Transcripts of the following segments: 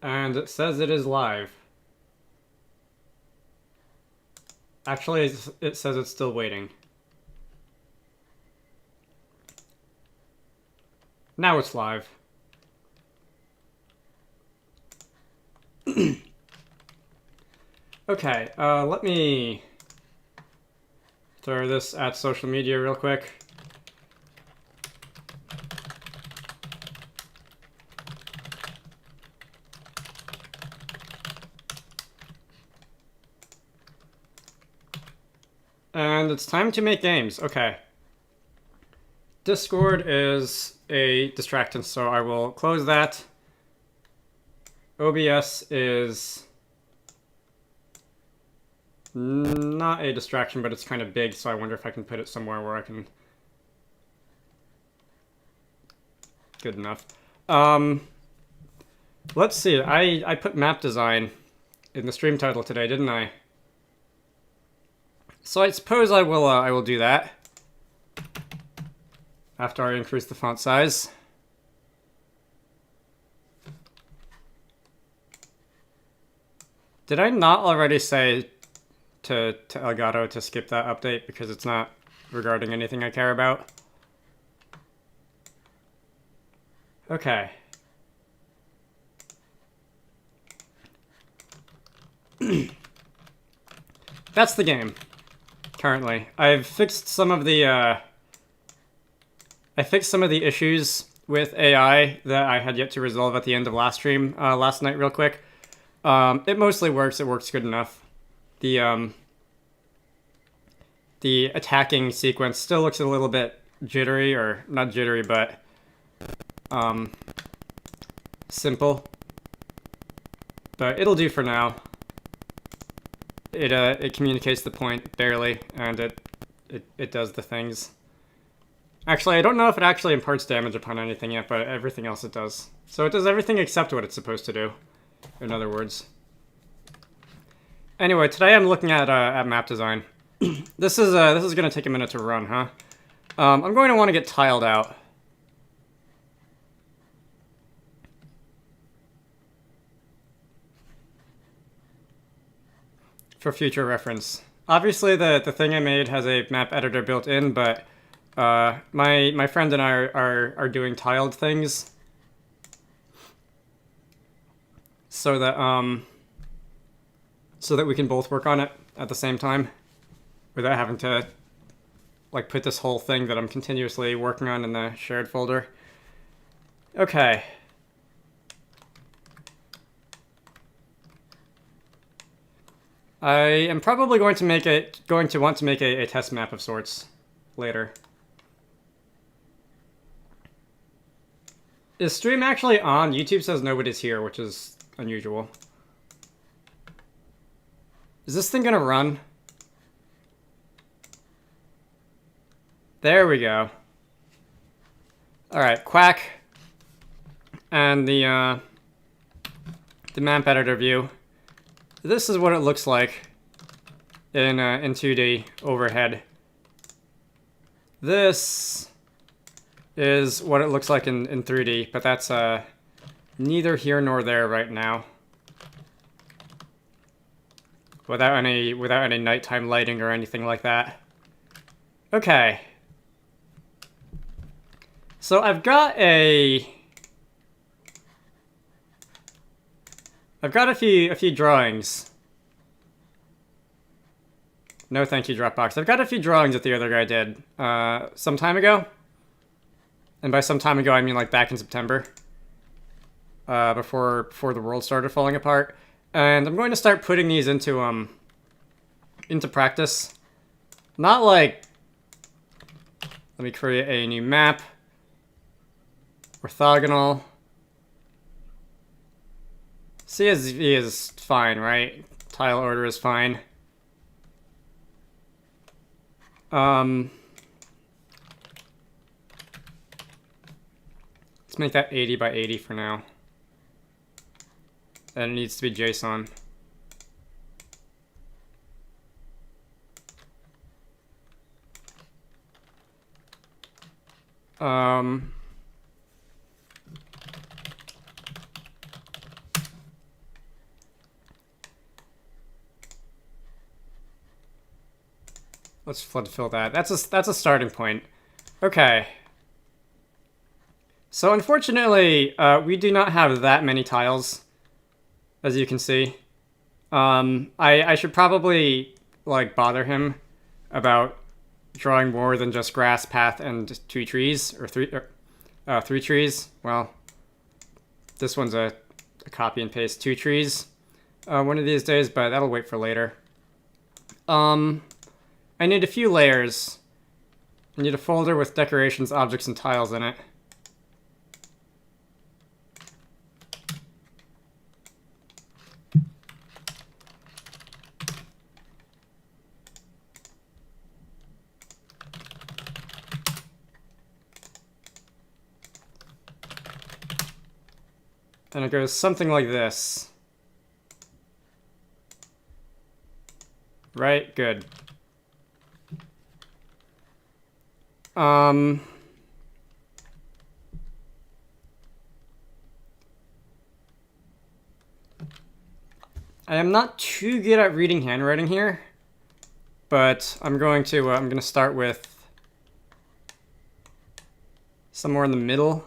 And it says it is live. Actually, it says it's still waiting. Now it's live. Okay, let me throw this at social media real quick. And it's time to make games. Okay. Discord is a distraction, so I will close that. OBS is not a distraction, but it's kind of big, so I wonder if I can put it somewhere where I can... Good enough. Let's see. I put map design in the stream title today, didn't I? So I suppose I will do that after I increase the font size. Did I not already say to Elgato to skip that update because it's not regarding anything I care about? Okay. That's the game. Currently, I've fixed some of the issues with AI that I had yet to resolve at the end of last stream last night real quick. It mostly works. It works good enough. The attacking sequence still looks a little bit jittery, or not jittery, but simple. But it'll do for now. It communicates the point barely, and it does the things. Actually, I don't know if it actually imparts damage upon anything yet, but everything else it does. So it does everything except what it's supposed to do, in other words. Anyway, today I'm looking at map design. This is gonna take a minute to run, huh? I'm going to want to get tiled out. For future reference. Obviously, the thing I made has a map editor built in, but my friend and I are doing tiled things, so that we can both work on it at the same time, without having to like put this whole thing that I'm continuously working on in the shared folder. Okay. I am probably going to want to make a test map of sorts later. Is stream actually on? YouTube says nobody's here, which is unusual. Is this thing gonna run? There we go. Alright, Quack. And the map editor view. This is what it looks like in 2D overhead. This is what it looks like in 3D, but that's neither here nor there right now. Without any nighttime lighting or anything like that. Okay. So I've got a few drawings. No thank you, Dropbox. I've got a few drawings that the other guy did some time ago. And by some time ago, I mean like back in September. Before the world started falling apart. And I'm going to start putting these into practice. Not like, let me create a new map. Orthogonal. CSV is fine, right? Tile order is fine. Let's make that 80 by 80 for now. And it needs to be JSON. Let's flood fill that. That's a starting point. Okay. So unfortunately, we do not have that many tiles, as you can see. I should probably like bother him about drawing more than just grass, path, and 2 trees or 3 trees. Well, this one's a copy and paste 2 trees one of these days, but that'll wait for later. I need a few layers. I need a folder with decorations, objects, and tiles in it. And it goes something like this. Right? Good. I am not too good at reading handwriting here, but I'm going to start with somewhere in the middle.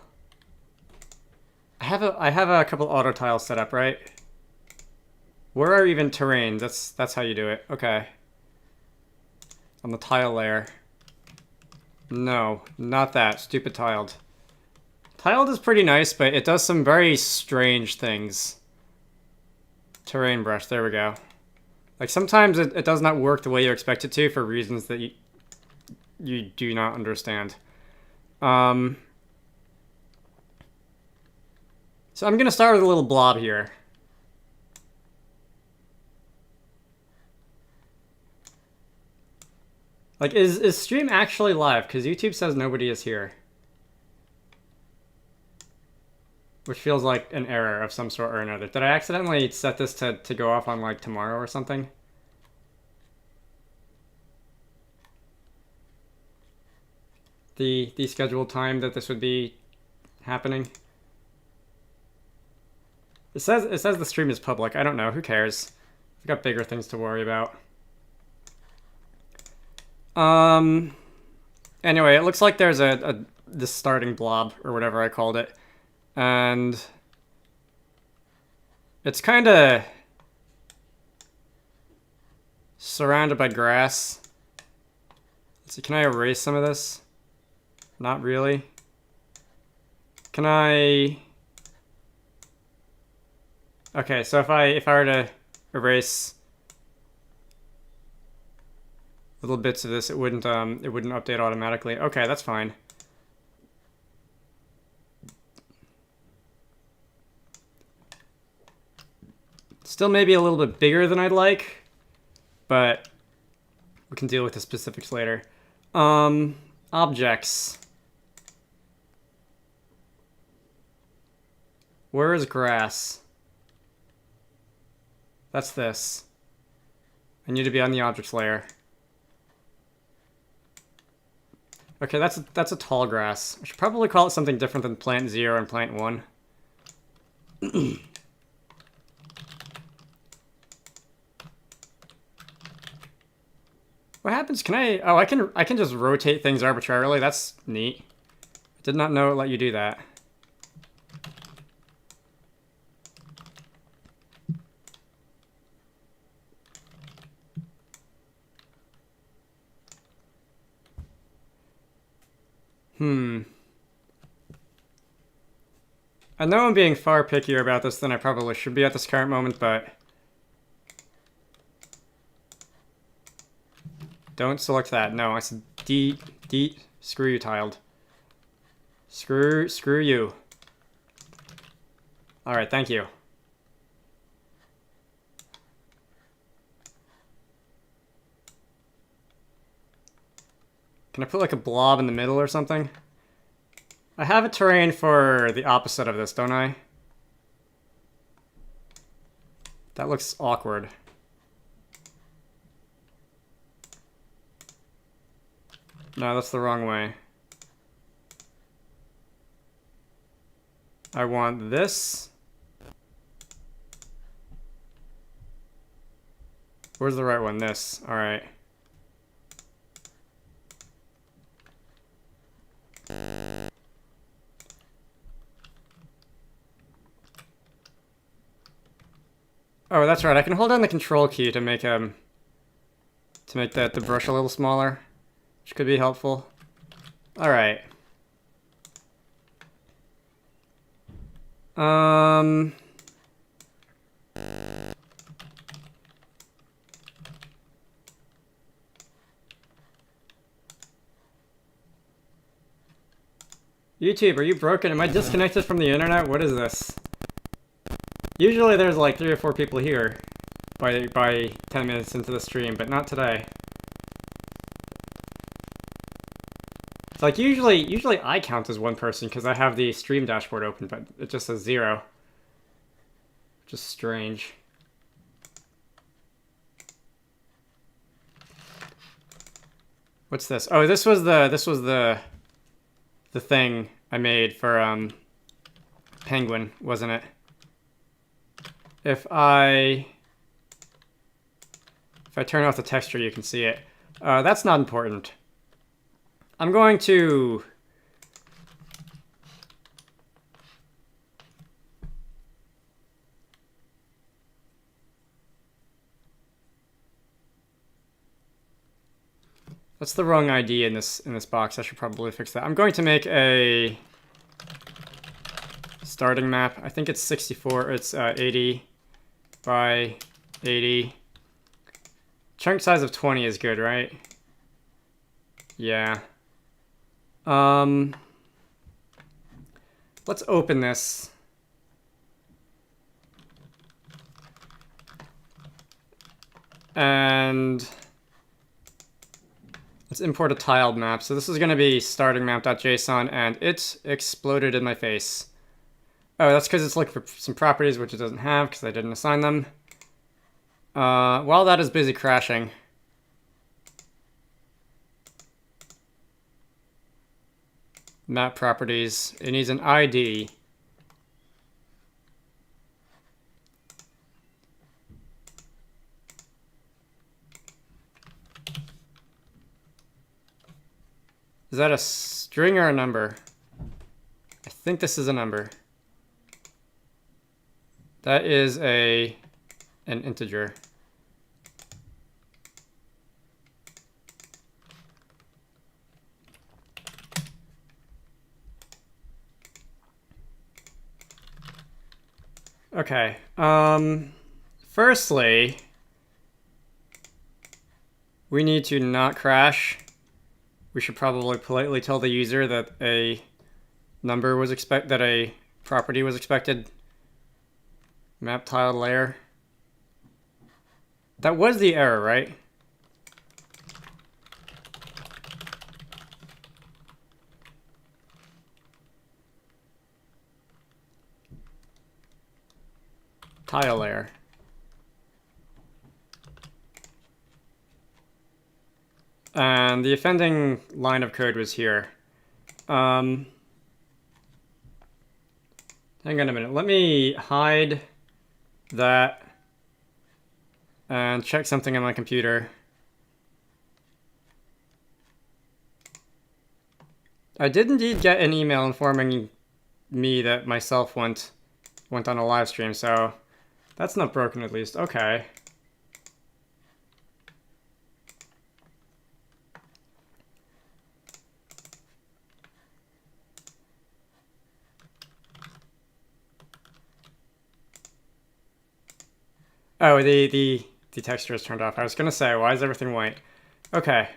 I have a couple auto tiles set up, right? Where are even terrains? That's how you do it. Okay. On the tile layer. No, not that. Stupid tiled. Tiled is pretty nice, but it does some very strange things. Terrain brush, there we go. Like sometimes it does not work the way you expect it to for reasons that you do not understand. So I'm gonna start with a little blob here. Like, is stream actually live? Because YouTube says nobody is here. Which feels like an error of some sort or another. Did I accidentally set this to go off on, like, tomorrow or something? The scheduled time that this would be happening? It says the stream is public. I don't know. Who cares? I've got bigger things to worry about. Anyway, it looks like there's this starting blob, or whatever I called it. And it's kind of surrounded by grass. Let's see, can I erase some of this? Not really. Can I... Okay, so if I were to erase little bits of this, it wouldn't update automatically. Okay, that's fine. Still maybe a little bit bigger than I'd like, but we can deal with the specifics later. Objects. Where is grass? That's this. I need to be on the objects layer. Okay, that's a tall grass. I should probably call it something different than plant 0 and plant 1. What happens? Can I... Oh, I can just rotate things arbitrarily. That's neat. I did not know it let you do that. I know I'm being far pickier about this than I probably should be at this current moment, but... Don't select that. No, I said D. Screw you, tiled. Screw you. Alright, thank you. Can I put like a blob in the middle or something? I have a terrain for the opposite of this, don't I? That looks awkward. No, that's the wrong way. I want this. Where's the right one? This. Alright. Oh, that's right. I can hold down the control key to make the brush a little smaller, which could be helpful. All right. YouTube, are you broken? Am I disconnected from the internet? What is this? Usually there's like 3 or 4 people here by 10 minutes into the stream, but not today. It's like usually I count as 1 person because I have the stream dashboard open, but it just says 0. Which is strange. What's this? Oh, this was the thing I made for Penguin, wasn't it? If I turn off the texture, you can see it. That's not important. I'm going to that's the wrong ID in this box. I should probably fix that. I'm going to make a starting map. I think it's 64. It's 80 by 80. Chunk size of 20 is good, right? Yeah. Let's open this. And let's import a tiled map. So this is going to be starting map.json, and it exploded in my face. Oh, that's because it's looking for some properties, which it doesn't have because I didn't assign them. While that is busy crashing, map properties, it needs an ID. Is that a string or a number? I think this is a number. That is an integer. Okay. Firstly, we need to not crash. We should probably politely tell the user that a property was expected. Map tiled layer. That was the error, right? Tile layer. And the offending line of code was here. Hang on a minute. Let me hide that and check something on my computer. I did indeed get an email informing me that myself went on a live stream, so that's not broken at least. Okay. Oh, the texture is turned off. I was gonna say, why is everything white? Okay.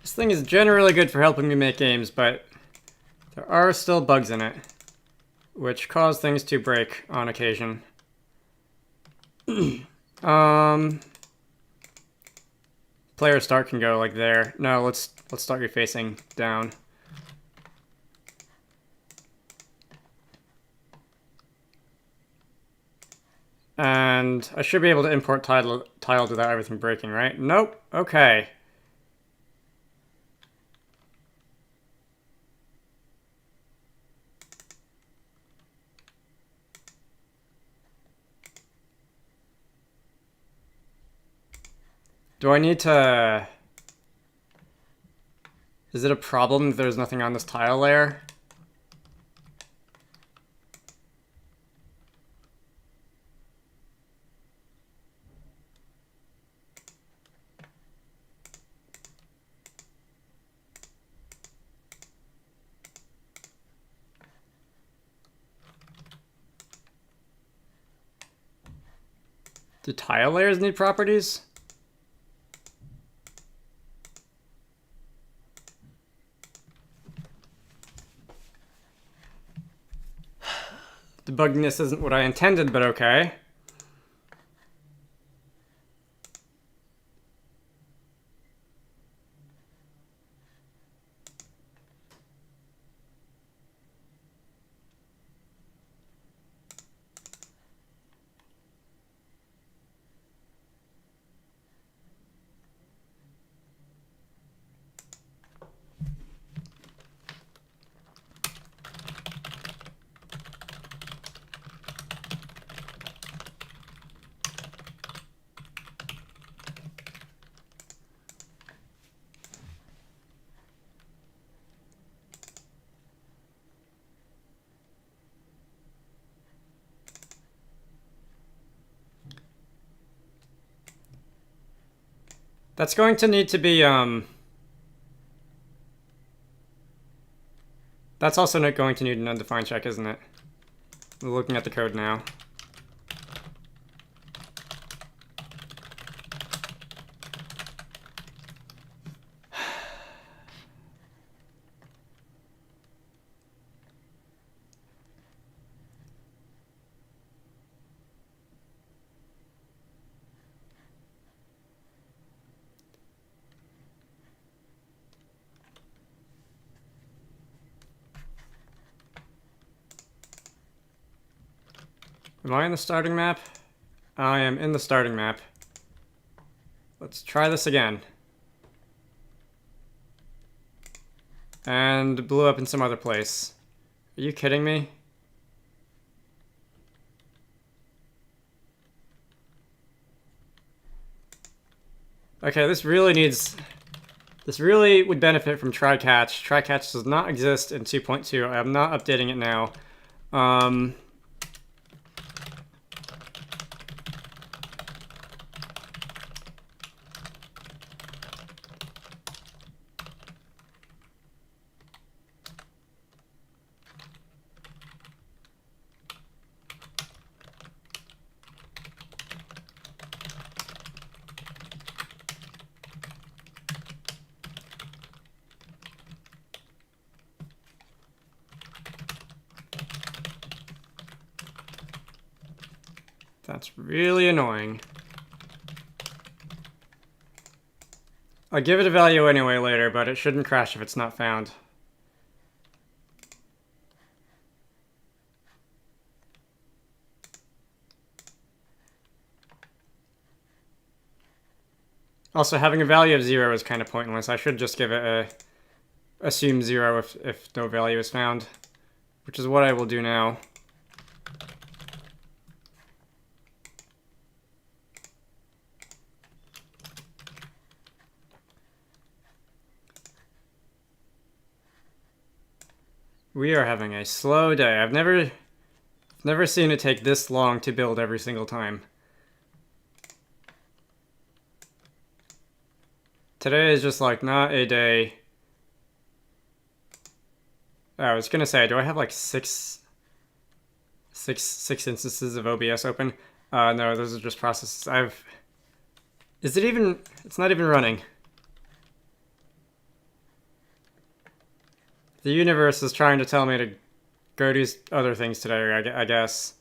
This thing is generally good for helping me make games, but there are still bugs in it, which cause things to break on occasion. Player start can go like there. No, let's start you facing down. And I should be able to import tiled without everything breaking, right? Nope. Okay. Do I need to... Is it a problem that there's nothing on this tile layer? Do tile layers need properties? Debugging this isn't what I intended, but okay. That's going to need to be, that's also not going to need an undefined check, isn't it? We're looking at the code now. Am I in the starting map? I am in the starting map. Let's try this again. And blew up in some other place. Are you kidding me? Okay, this really would benefit from try-catch. Try-catch does not exist in 2.2. I am not updating it now. That's really annoying. I'll give it a value anyway later, but it shouldn't crash if it's not found. Also, having a value of 0 is kind of pointless. I should just give it a assume 0 if no value is found, which is what I will do now. We are having a slow day. I've never seen it take this long to build every single time. Today is just like not a day. I was gonna say, do I have like six instances of OBS open? No, those are just processes. Is it even? It's not even running. The universe is trying to tell me to go do other things today, I guess.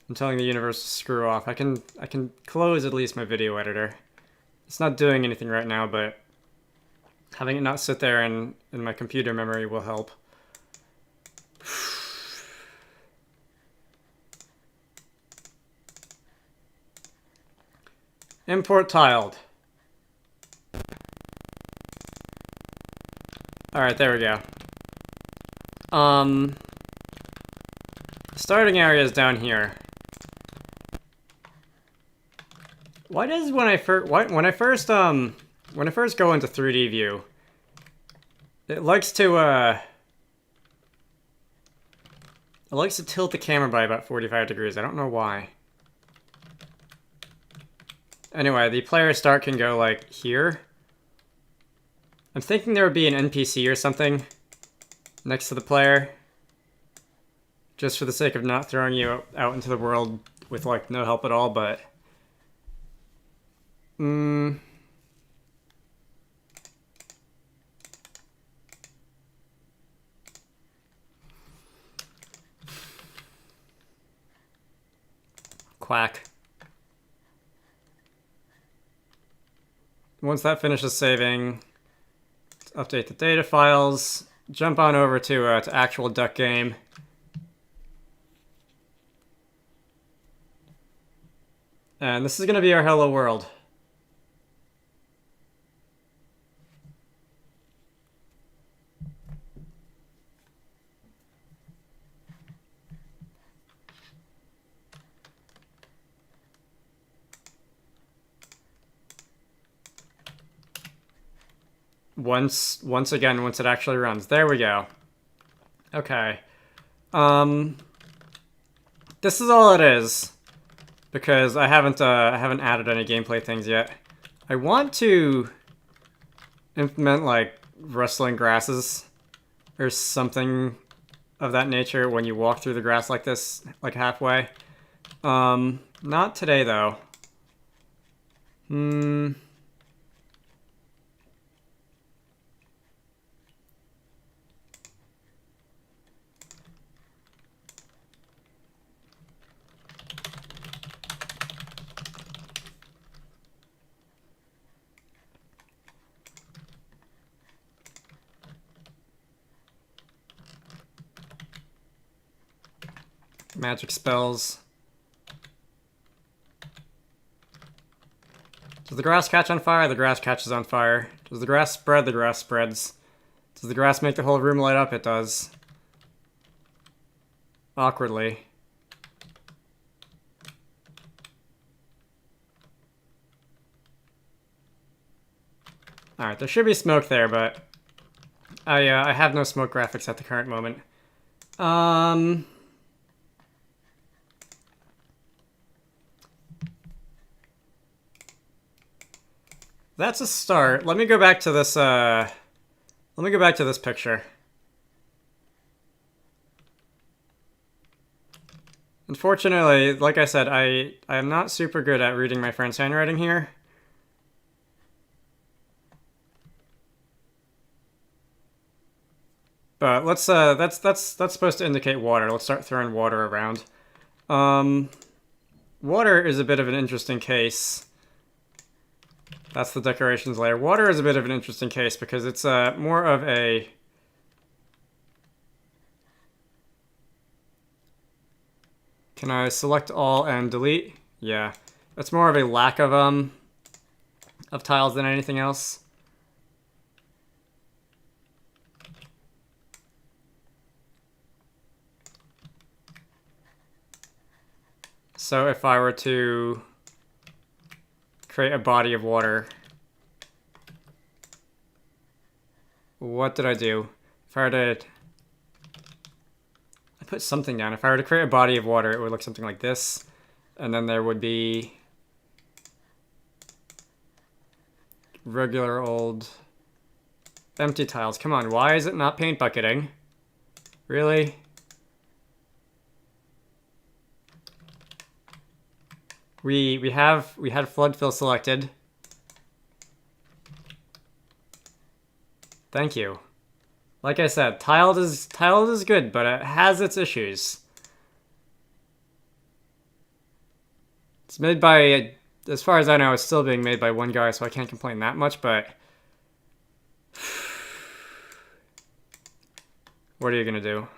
I'm telling the universe to screw off. I can close at least my video editor. It's not doing anything right now, but having it not sit there in my computer memory will help. Import tiled. Alright, there we go. Starting area is down here. Why does when I first go into 3D view, It likes to tilt the camera by about 45 degrees. I don't know why. Anyway, the player start can go like here. I'm thinking there would be an NPC or something next to the player. Just for the sake of not throwing you out into the world with like no help at all, but quack. Once that finishes saving, let's update the data files, jump on over to actual duck game. And this is going to be our hello world. Once again, once it actually runs. There we go. Okay. This is all it is. Because I haven't added any gameplay things yet. I want to implement like rustling grasses or something of that nature when you walk through the grass like this, like halfway. Not today though. Magic spells. Does the grass catch on fire? The grass catches on fire. Does the grass spread? The grass spreads. Does the grass make the whole room light up? It does. Awkwardly. Alright, there should be smoke there, but I have no smoke graphics at the current moment. That's a start. Let me go back to this, picture. Unfortunately, like I said, I am not super good at reading my friend's handwriting here. But let's, that's supposed to indicate water. Let's start throwing water around. Water is a bit of an interesting case. That's the decorations layer. Water is a bit of an interesting case because it's more of a... Can I select all and delete? Yeah. It's more of a lack of tiles than anything else. So if I were to create a body of water, what did I do? If I were to... I put something down. If I were to create a body of water, it would look something like this. And then there would be regular old empty tiles. Come on, why is it not paint bucketing? Really? We had flood fill selected. Thank you. Like I said, tiled is good, but it has its issues. It's made by, as far as I know, it's still being made by one guy, so I can't complain that much, but what are you gonna do?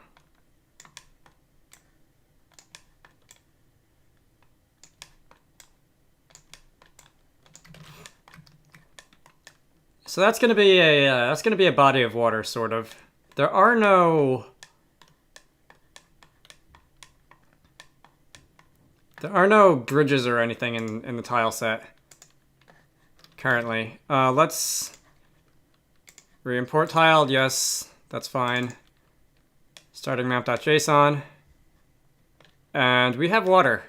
So that's gonna be a body of water, sort of. There are no bridges or anything in the tile set currently. Let's Re-import tiled, yes, that's fine. Starting map.json. And we have water.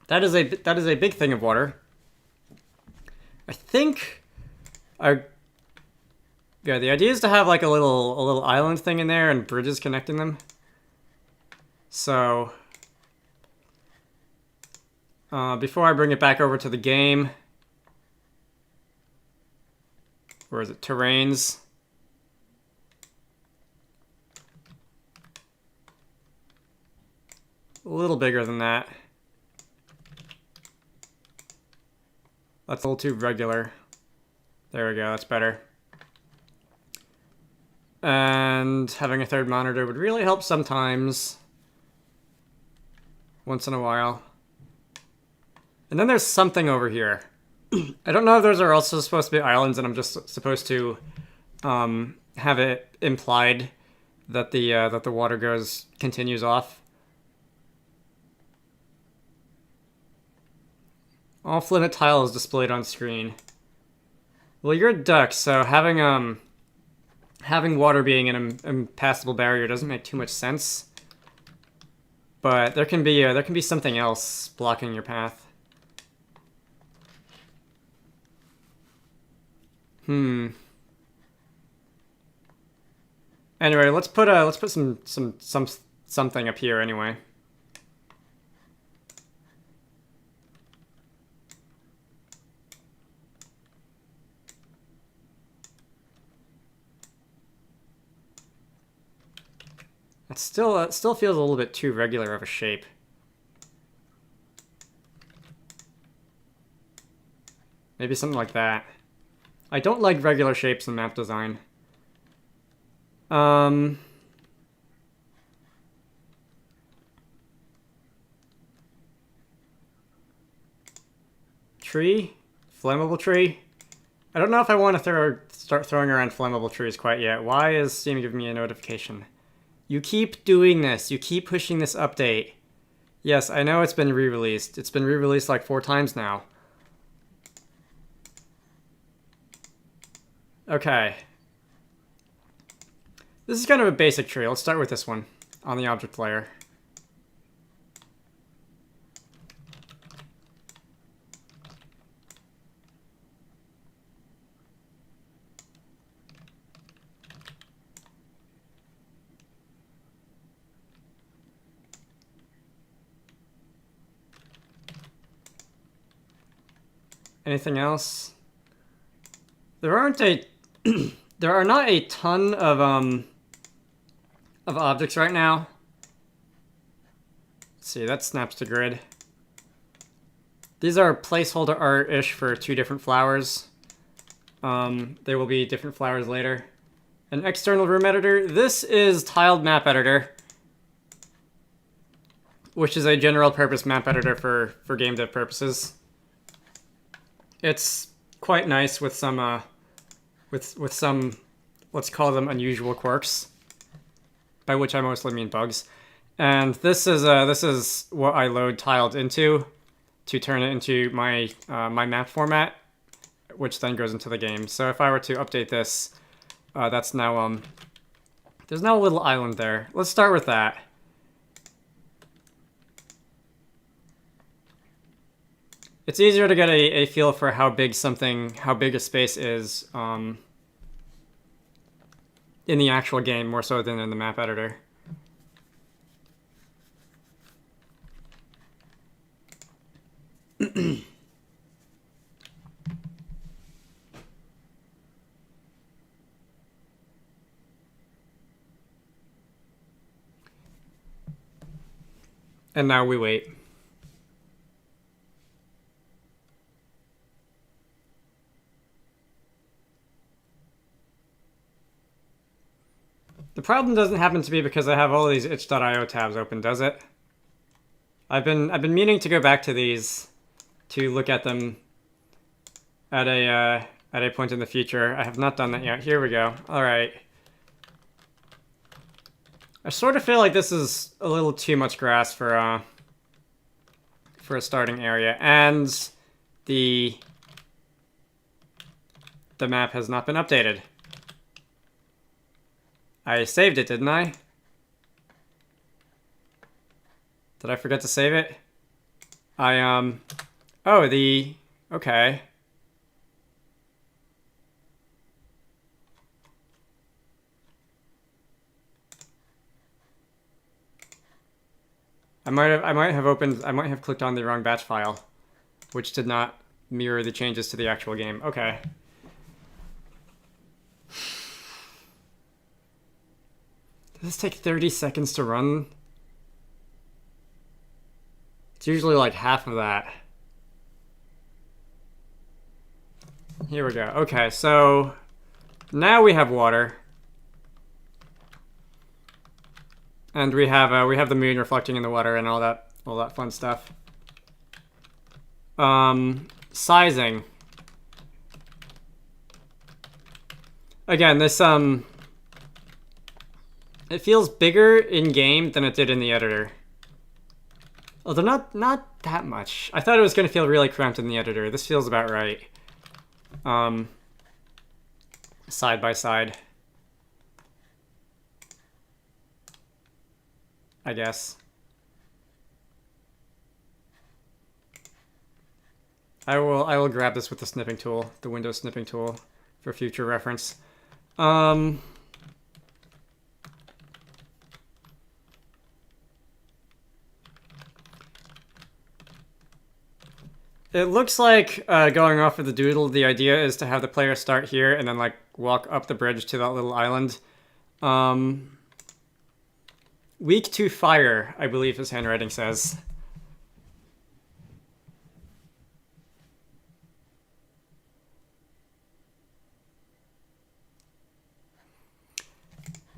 That is a big thing of water. I think yeah, the idea is to have like a little island thing in there and bridges connecting them. So before I bring it back over to the game, where is it? Terrains. A little bigger than that. That's a little too regular. There we go, that's better. And having a third monitor would really help sometimes. Once in a while. And then there's something over here. I don't know if those are also supposed to be islands and I'm just supposed to have it implied that the water continues off. Off limit tile is displayed on screen. Well, you're a duck, so having water being an impassable barrier doesn't make too much sense. But there can be something else blocking your path. Anyway, let's put something up here anyway. It still feels a little bit too regular of a shape. Maybe something like that. I don't like regular shapes in map design. Tree? Flammable tree? I don't know if I want to start throwing around flammable trees quite yet. Why is Steam giving me a notification? You keep doing this. You keep pushing this update. Yes, I know it's been re-released. It's been re-released like 4 times now. Okay. This is kind of a basic tree. Let's start with this one on the object layer. Anything else? There aren't there are not a ton of objects right now. Let's see, that snaps to grid. These are placeholder art-ish for 2 different flowers. There will be different flowers later. An external room editor. This is tiled map editor, which is a general purpose map editor for game dev purposes. It's quite nice with some with some, let's call them unusual quirks, by which I mostly mean bugs. And this is what I load tiled into to turn it into my my map format, which then goes into the game. So if I were to update this, that's now there's now a little island there. Let's start with that. It's easier to get a feel for how big a space is in the actual game, more so than in the map editor. And now we wait. The problem doesn't happen to be because I have all these itch.io tabs open, does it? I've been meaning to go back to these to look at them at a point in the future. I have not done that yet. Here we go. All right. I sort of feel like this is a little too much grass for a starting area, and the map has not been updated. I saved it, didn't I? Did I forget to save it? Oh, okay. I might have clicked on the wrong batch file, which did not mirror the changes to the actual game. Okay. Does this take 30 seconds to run? It's usually like half of that. Here we go. Okay, so now we have water. And we have the moon reflecting in the water and all that fun stuff. Sizing. Again, this it feels bigger in game than it did in the editor. Although not that much. I thought it was gonna feel really cramped in the editor. This feels about right. Side by side, I guess. I will grab this with the snipping tool, the Windows snipping tool, for future reference. It looks like, going off of the doodle, the idea is to have the player start here and then like walk up the bridge to that little island. Weak to fire, I believe his handwriting says.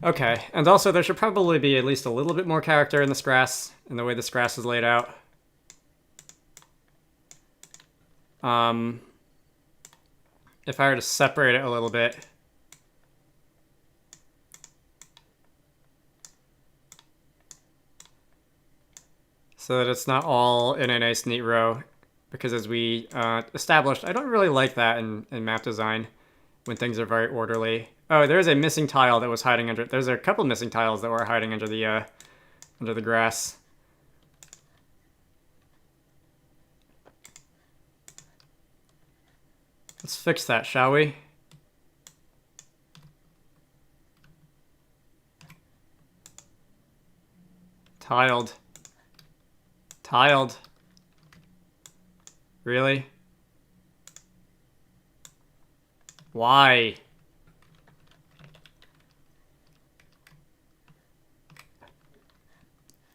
Okay, and also there should probably be at least a little bit more character in this grass, in the way this grass is laid out. If I were to separate it a little bit. So that it's not all in a nice neat row. Because as we established, I don't really like that in map design when things are very orderly. Oh, there's a missing tile that was hiding under... There's a couple missing tiles that were hiding under the grass. Let's fix that, shall we? Tiled. Tiled. Really? Why?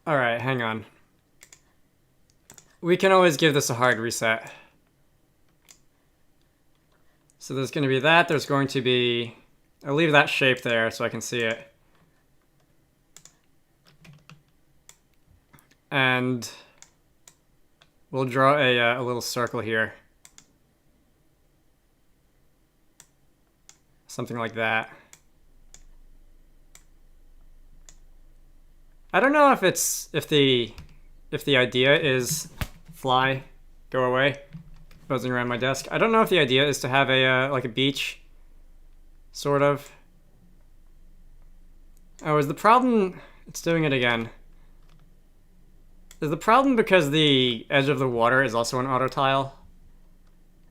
Alright, hang on. We can always give this a hard reset. So there's going to be that. There's going to be... I'll leave that shape there so I can see it. And we'll draw a little circle here. Something like that. I don't know if the idea is fly, go away, buzzing around my desk. I don't know if the idea is to have a like a beach, sort of. Oh, is the problem? It's doing it again. Is the problem because the edge of the water is also an auto tile?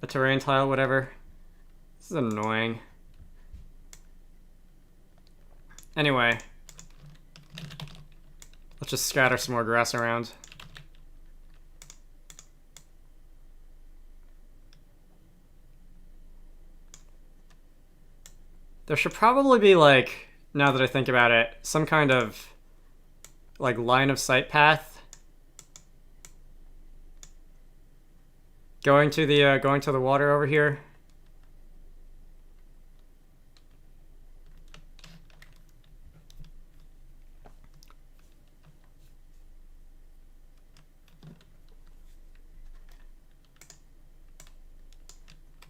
A terrain tile, whatever. This is annoying. Anyway. Let's just scatter some more grass around. There should probably be, like, now that I think about it, some kind of, like, line of sight path going to the water over here.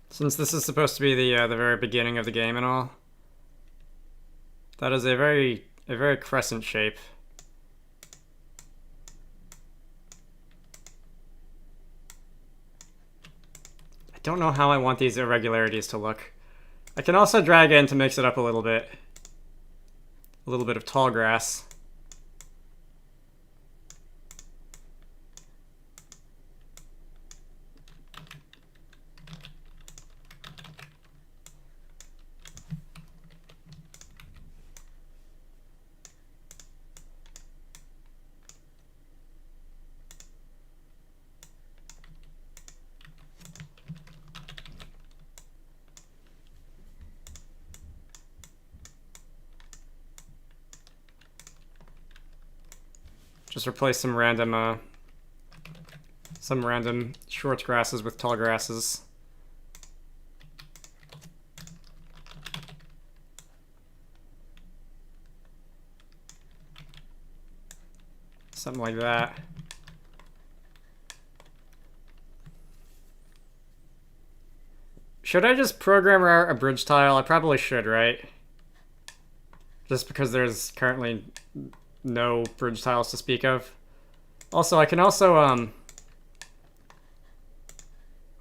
Since this is supposed to be the very beginning of the game and all, that is a very crescent shape. I don't know how I want these irregularities to look. I can also drag in to mix it up a little bit. a little bit of tall grass. Just replace some random short grasses with tall grasses. Something like that. Should I just program out a bridge tile? I probably should, right? Just because there's currently no bridge tiles to speak of. Also, I can also,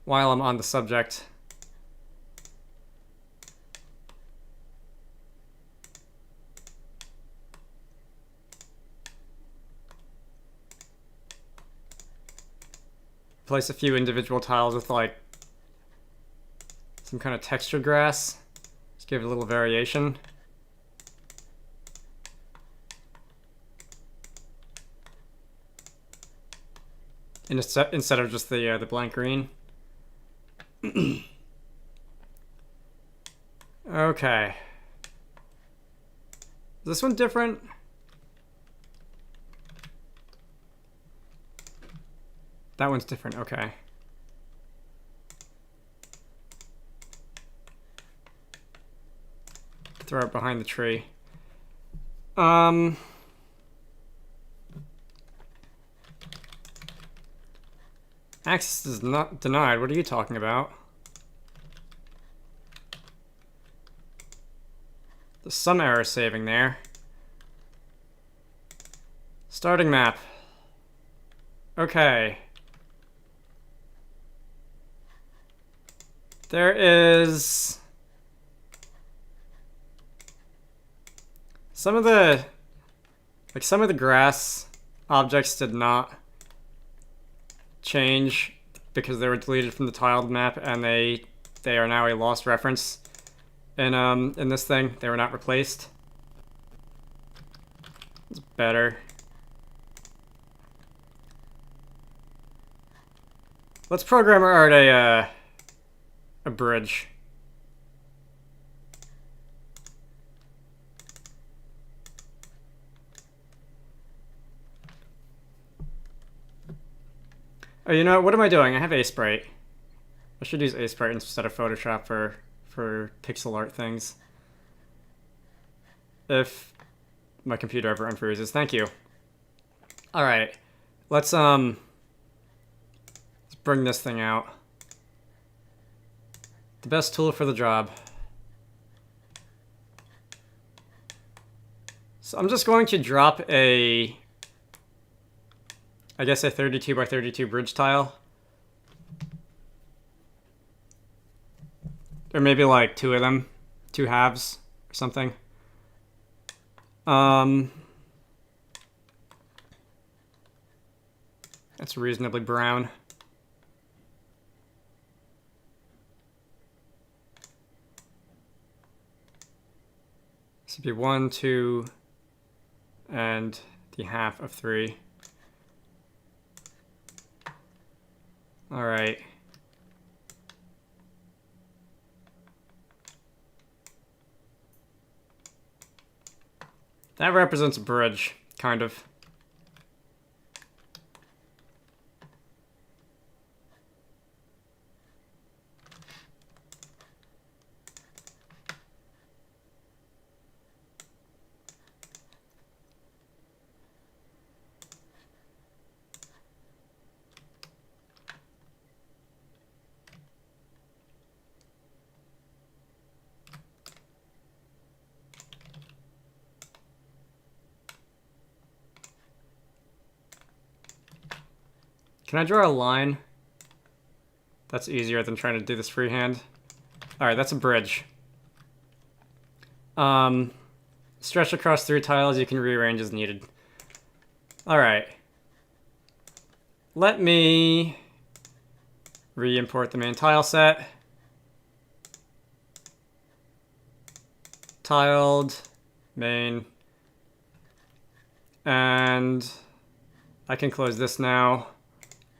while I'm on the subject, place a few individual tiles with, like, some kind of textured grass. Just give it a little variation. Instead of just the blank green. Okay. Is this one different? That one's different, okay. Throw it behind the tree. Access is not denied. What are you talking about? There's some error saving there. Starting map. Okay. There is some of the grass objects did not change because they were deleted from the tiled map, and they are now a lost reference in this thing. They were not replaced. It's better. Let's program art a bridge. Oh, you know, what am I doing? I have Sprite. I should use Sprite instead of Photoshop for pixel art things. If my computer ever unfreezes. Thank you. Alright. Let's bring this thing out. The best tool for the job. So I'm just going to drop I guess a 32 by 32 bridge tile. Or maybe like two of them. Two halves or something. That's reasonably brown. This would be 1, 2, and the half of 3. All right. That represents a bridge, kind of. Can I draw a line? That's easier than trying to do this freehand. Alright, that's a bridge. So stretch across 3 tiles, you can rearrange as needed. Alright. Let me re-import the main tile set. Tiled, main. And I can close this now.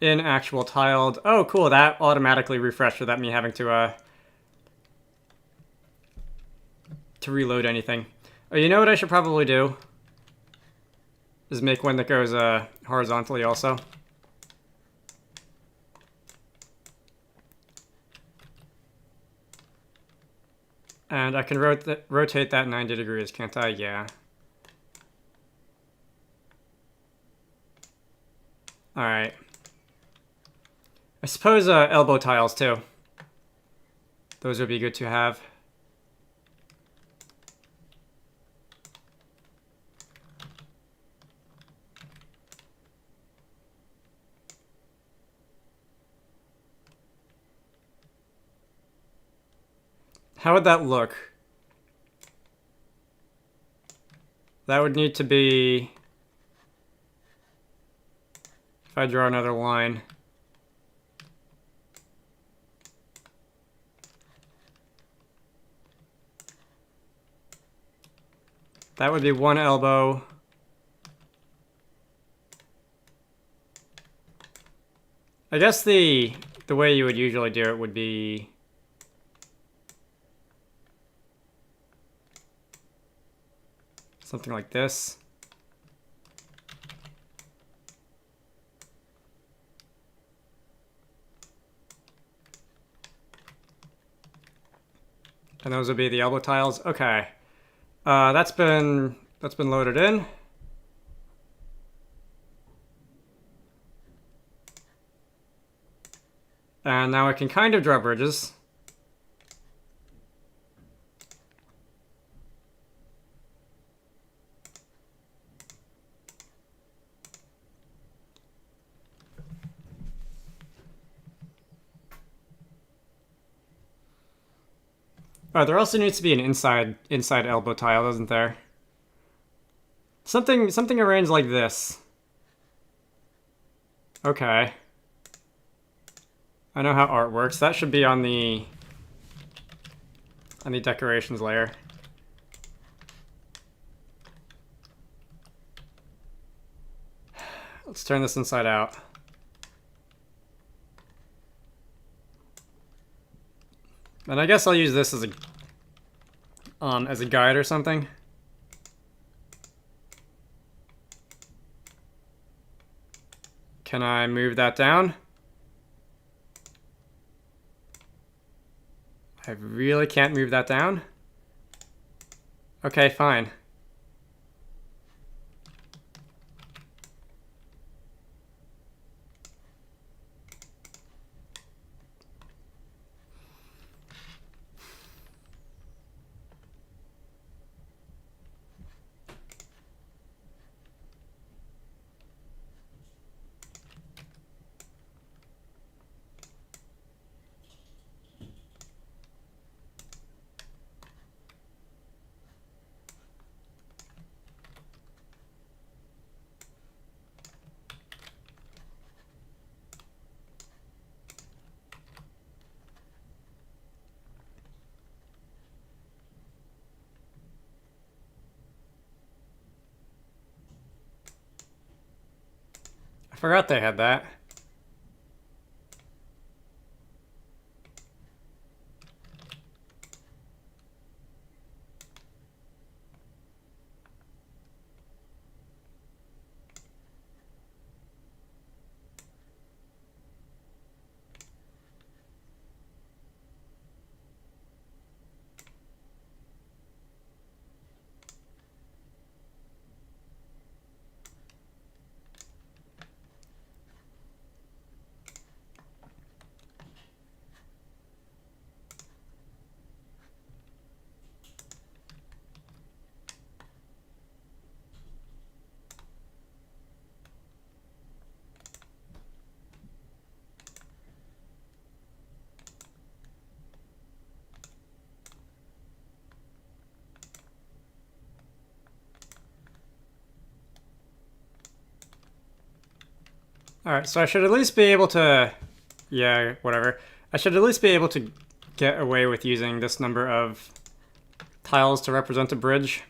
In actual tiled. Oh, cool, that automatically refreshed without me having to reload anything. Oh, you know what I should probably do? Is make one that goes horizontally also. And I can rotate that 90 degrees, can't I? Yeah. Alright. I suppose elbow tiles too. Those would be good to have. How would that look? That would need to be... If I draw another line. That would be one elbow. I guess the way you would usually do it would be... something like this. And those would be the elbow tiles. Okay. That's been loaded in. And now I can kind of draw bridges. Oh, there also needs to be an inside elbow tile, doesn't there? Something arranged like this. Okay. I know how art works. That should be on the decorations layer. Let's turn this inside out. And I guess I'll use this as a guide or something. Can I move that down? I really can't move that down? Okay, fine. I forgot they had that. Alright, so I should at least be able to... Yeah, whatever. I should at least be able to get away with using this number of tiles to represent a bridge.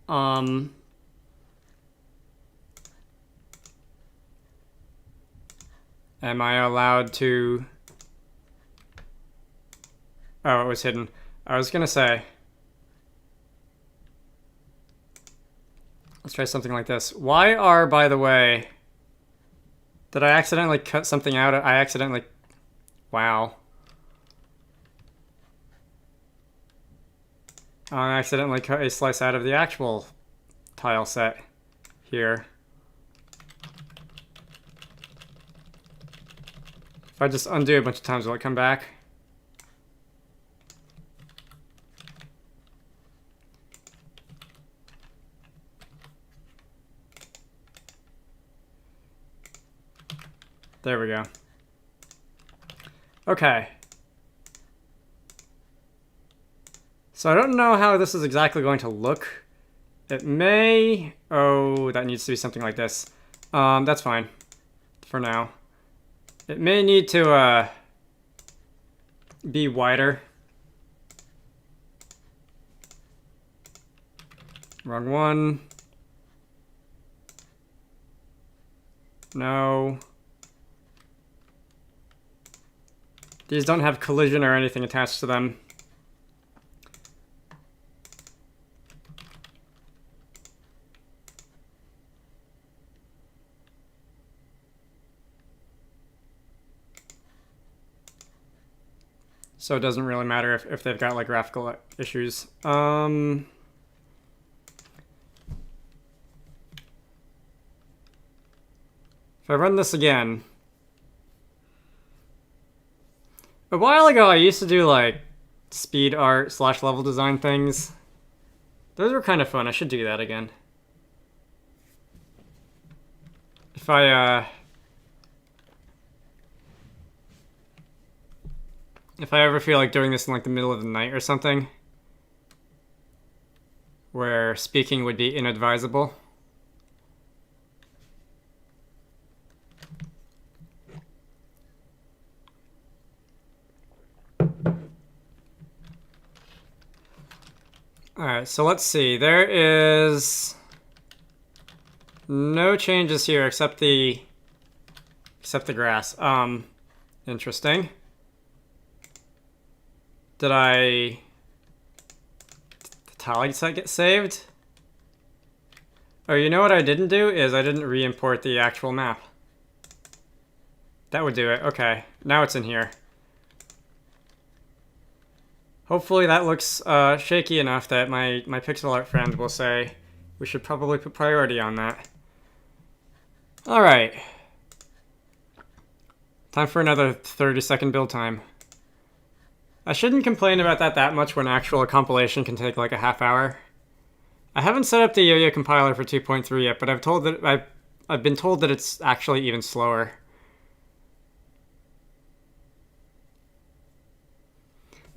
Am I allowed to... Oh, it was hidden. I was gonna say... Let's try something like this. Why are, by the way... Did I accidentally cut something out? I accidentally... Wow. I accidentally cut a slice out of the actual tile set here. If I just undo a bunch of times, will it come back? There we go. Okay. So I don't know how this is exactly going to look. It may... Oh, that needs to be something like this. That's fine. For now. It may need to, be wider. Wrong one. No. These don't have collision or anything attached to them. So it doesn't really matter if they've got like graphical issues. If I run this again. A while ago I used to do like speed art / level design things. Those were kind of fun. I should do that again. If I ever feel like doing this in like the middle of the night or something, where speaking would be inadvisable. Alright, so let's see. There is no changes here except the grass. Interesting. Did the tile set get saved? Oh, you know what I didn't do is I didn't re-import the actual map. That would do it. Okay, now it's in here. Hopefully that looks shaky enough that my pixel art friend will say we should probably put priority on that. Alright. Time for another 30-second build time. I shouldn't complain about that much when actual compilation can take like a half hour. I haven't set up the Yo-Yo compiler for 2.3 yet, but I've been told that it's actually even slower.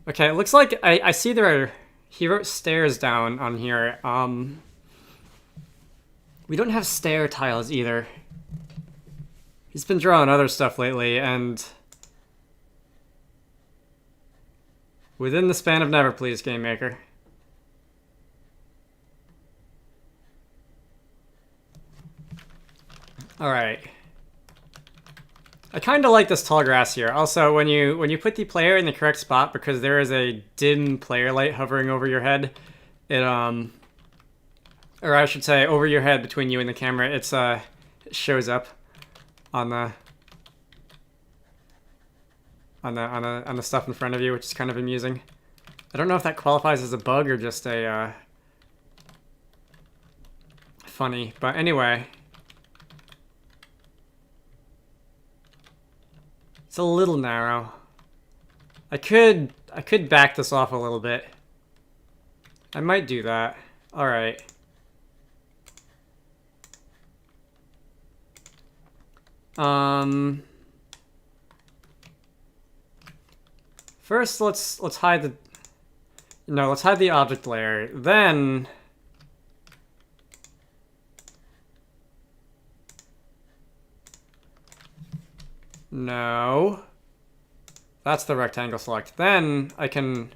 Okay, it looks like I see he wrote stairs down on here. We don't have stair tiles either. He's been drawing other stuff lately, and within the span of never, please, GameMaker. All right. I kind of like this tall grass here. Also, when you put the player in the correct spot, because there is a dim player light hovering over your head, it or I should say over your head between you and the camera, it shows up on the stuff in front of you, which is kind of amusing. I don't know if that qualifies as a bug or just a funny, but anyway. It's a little narrow. I could back this off a little bit. I might do that. All right. First, let's hide the... No, let's hide the object layer. Then... No. That's the rectangle select. Then I can,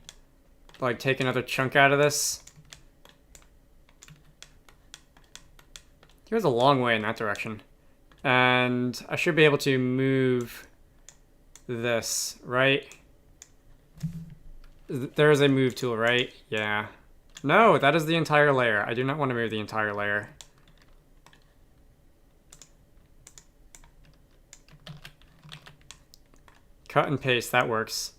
like, take another chunk out of this. Here's a long way in that direction. And I should be able to move this, right? There's a move tool, right? Yeah. No, that is the entire layer. I do not want to move the entire layer. Cut and paste, that works.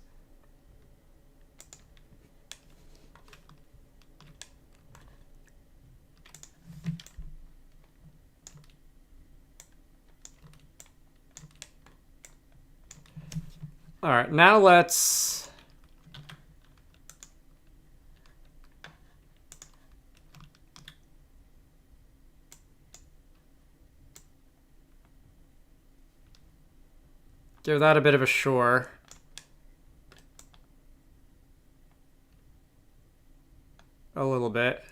All right, now let's give that a bit of a shore. A little bit.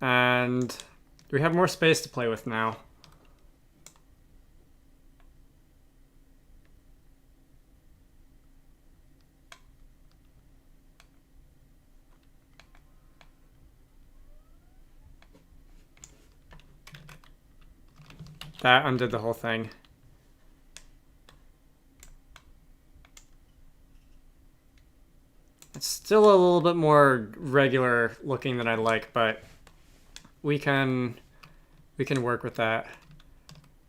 And we have more space to play with now. That undid the whole thing. It's still a little bit more regular looking than I like, but we can work with that.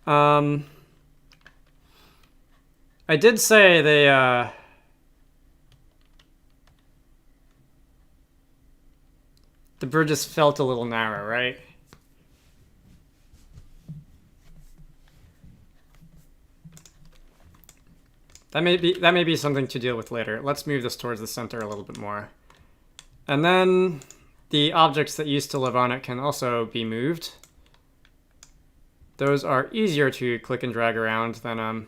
I did say they the bridges felt a little narrow, right? That may be something to deal with later. Let's move this towards the center a little bit more. And then the objects that used to live on it can also be moved. Those are easier to click and drag around than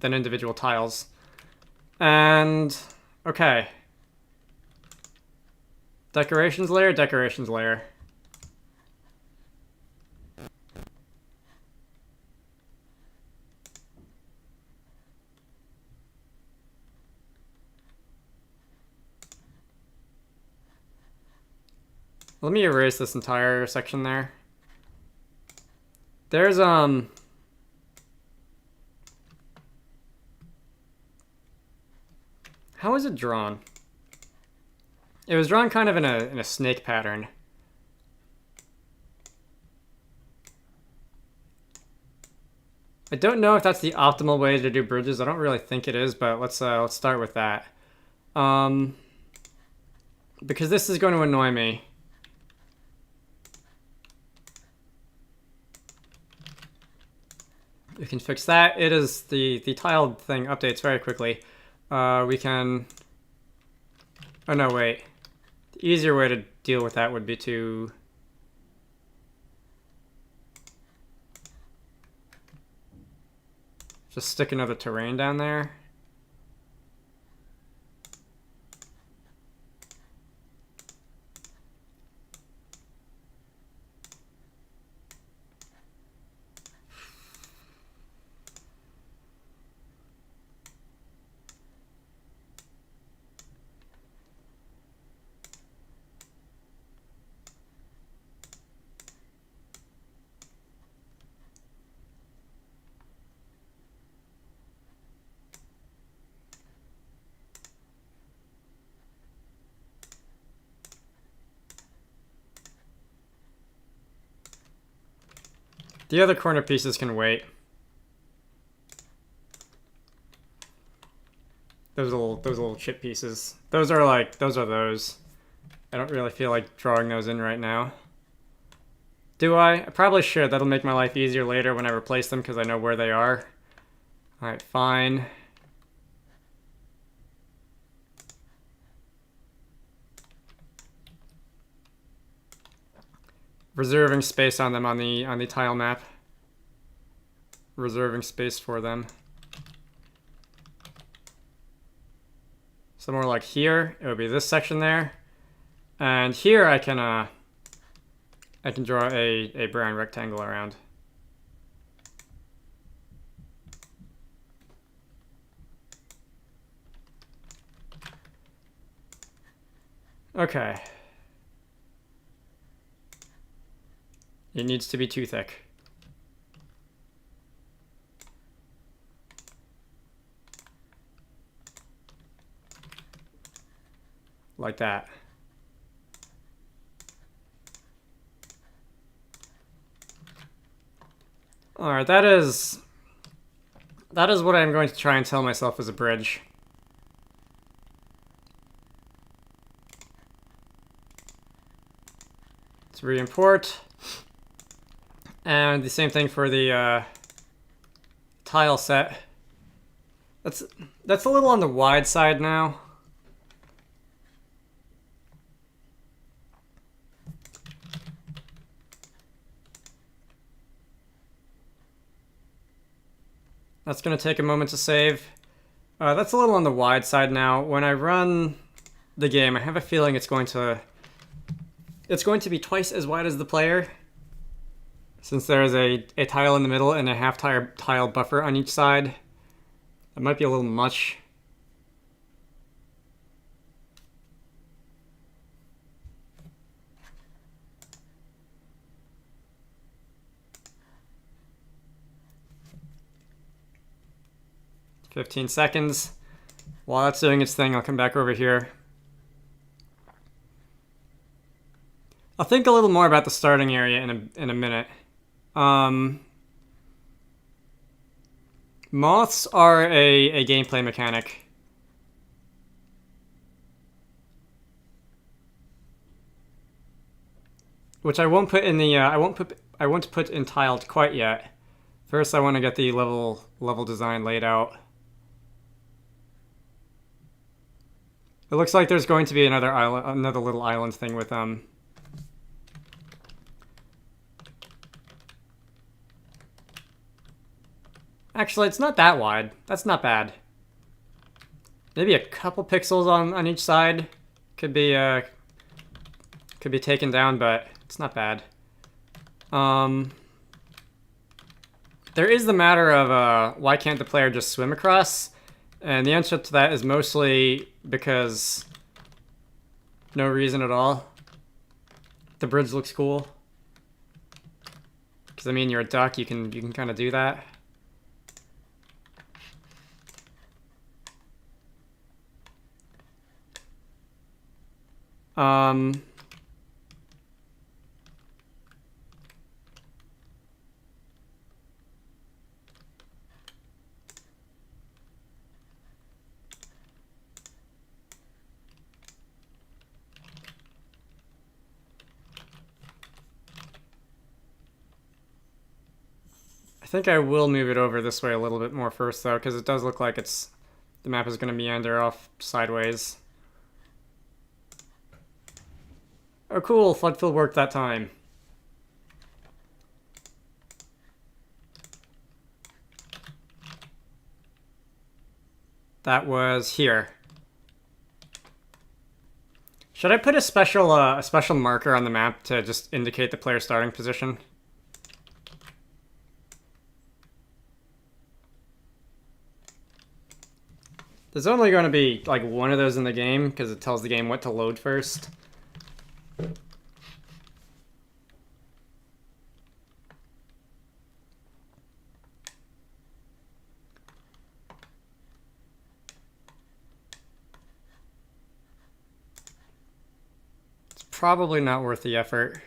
individual tiles. And okay. Decorations layer, decorations layer. Let me erase this entire section there. There's how is it drawn? It was drawn kind of in a snake pattern. I don't know if that's the optimal way to do bridges. I don't really think it is, but let's start with that. Because this is going to annoy me. We can fix that. It is the tiled thing updates very quickly. We can. Oh no, wait. The easier way to deal with that would be to just stick another terrain down there. The other corner pieces can wait. Those little chip pieces. Those are those. I don't really feel like drawing those in right now. Do I? I probably should. That'll make my life easier later when I replace them because I know where they are. Alright, fine. Reserving space on them on the tile map. Reserving space for them. Somewhere like here, it would be this section there. And here I can I can draw a brown rectangle around. Okay. It needs to be too thick. Like that. Alright, that is what I'm going to try and tell myself as a bridge. Let's re-import. And the same thing for the tile set. That's a little on the wide side now. That's going to take a moment to save. That's a little on the wide side now. When I run the game, I have a feeling it's going to be twice as wide as the player, since there's a tile in the middle and a half tile buffer on each side. That might be a little much. "15 seconds. While that's doing its thing, I'll come back over here. I'll think a little more about the starting area in a minute. Moths are a gameplay mechanic. Which I won't put in the I won't put in tiled quite yet. First I want to get the level design laid out. It looks like there's going to be another little island thing with Actually, it's not that wide. That's not bad. Maybe a couple pixels on each side could be taken down, but it's not bad. There is the matter of why can't the player just swim across? And the answer to that is mostly because no reason at all. The bridge looks cool. Because I mean, you're a duck, you can kind of do that. I think I will move it over this way a little bit more first, though, because it does look like the map is going to meander off sideways. Oh, cool. Flood fill worked that time. That was here. Should I put a special marker on the map to just indicate the player's starting position? There's only going to be like one of those in the game because it tells the game what to load first. It's probably not worth the effort.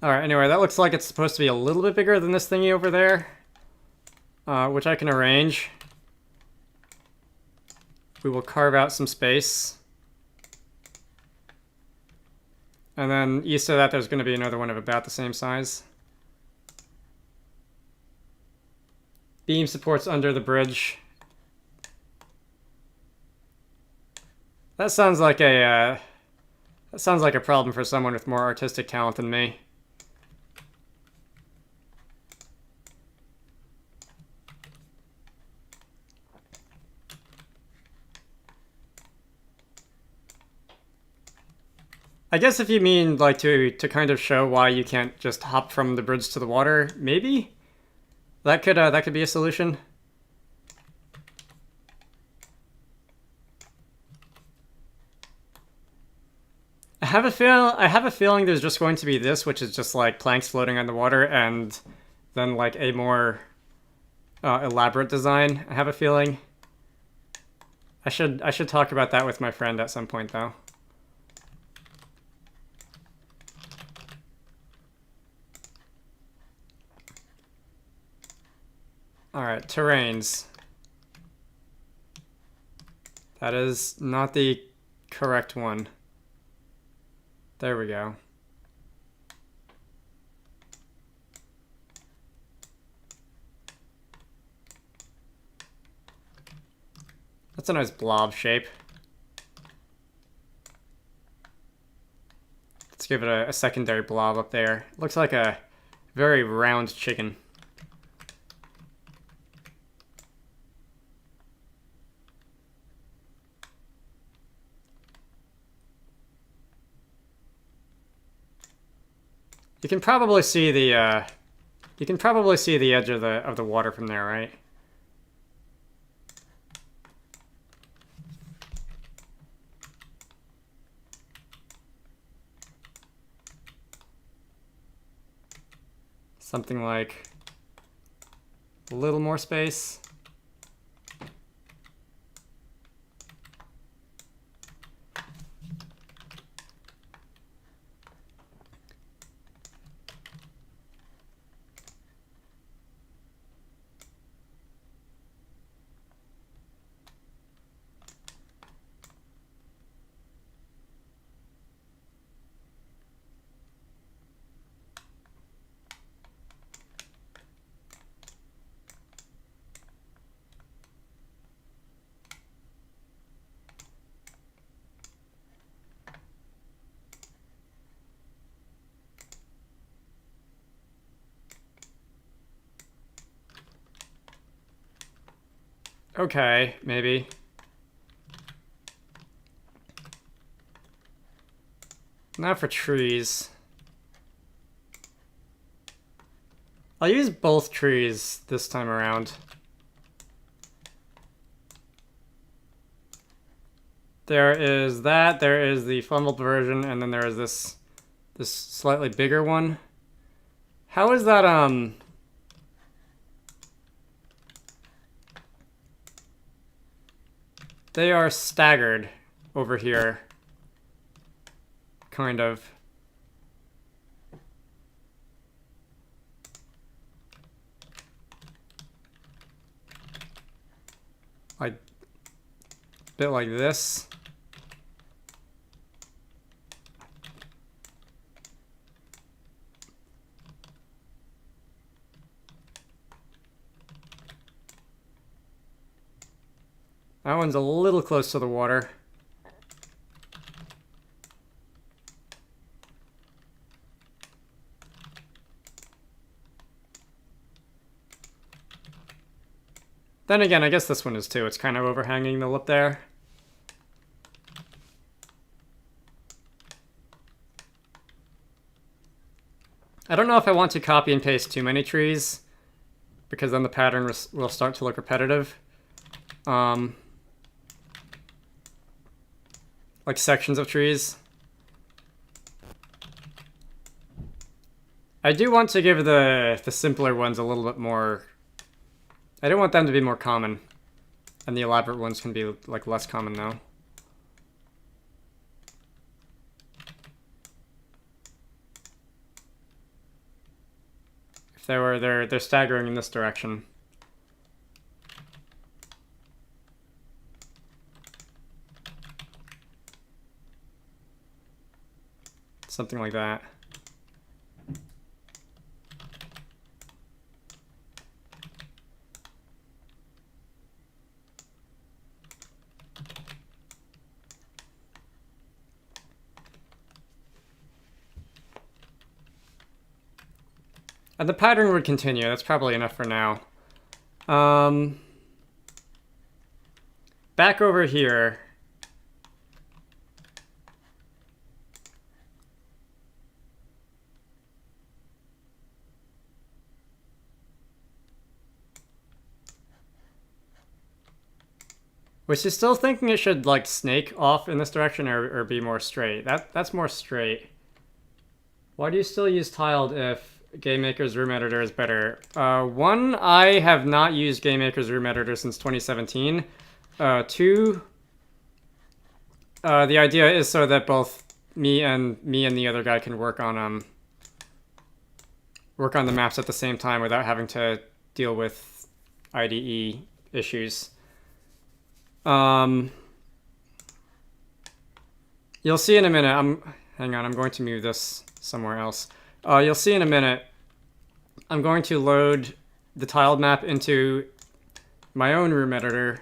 Alright, anyway, that looks like it's supposed to be a little bit bigger than this thingy over there, which I can arrange. We will carve out some space. And then east of that, there's going to be another one of about the same size. Beam supports under the bridge. That sounds like a problem for someone with more artistic talent than me. I guess if you mean like to kind of show why you can't just hop from the bridge to the water, maybe that could be a solution. I have a feeling there's just going to be this, which is just like planks floating on the water, and then like a more elaborate design. I have a feeling. I should talk about that with my friend at some point, though. All right, terrains. That is not the correct one. There we go. That's a nice blob shape. Let's give it a secondary blob up there. Looks like a very round chicken. You can probably see the edge of the water from there, right? Something like a little more space. Okay, maybe. Now for trees. I'll use both trees this time around. There is that, there is the fumbled version, and then there is this slightly bigger one. How is that, they are staggered over here. Kind of. Like, a bit like this. That one's a little close to the water. Then again, I guess this one is too. It's kind of overhanging the lip there. I don't know if I want to copy and paste too many trees, because then the pattern will start to look repetitive. Like sections of trees. I do want to give the simpler ones a little bit more. I don't want them to be more common, and the elaborate ones can be like less common though. If they're staggering in this direction. Something like that. And the pattern would continue. That's probably enough for now. Back over here. Was she still thinking it should, like, snake off in this direction or be more straight? That's more straight. Why do you still use tiled if GameMaker's room editor is better? One, I have not used GameMaker's room editor since 2017. Two, the idea is so that both me and the other guy can work on the maps at the same time without having to deal with IDE issues. You'll see in a minute. Hang on, I'm going to move this somewhere else. You'll see in a minute. I'm going to load the tiled map into my own room editor.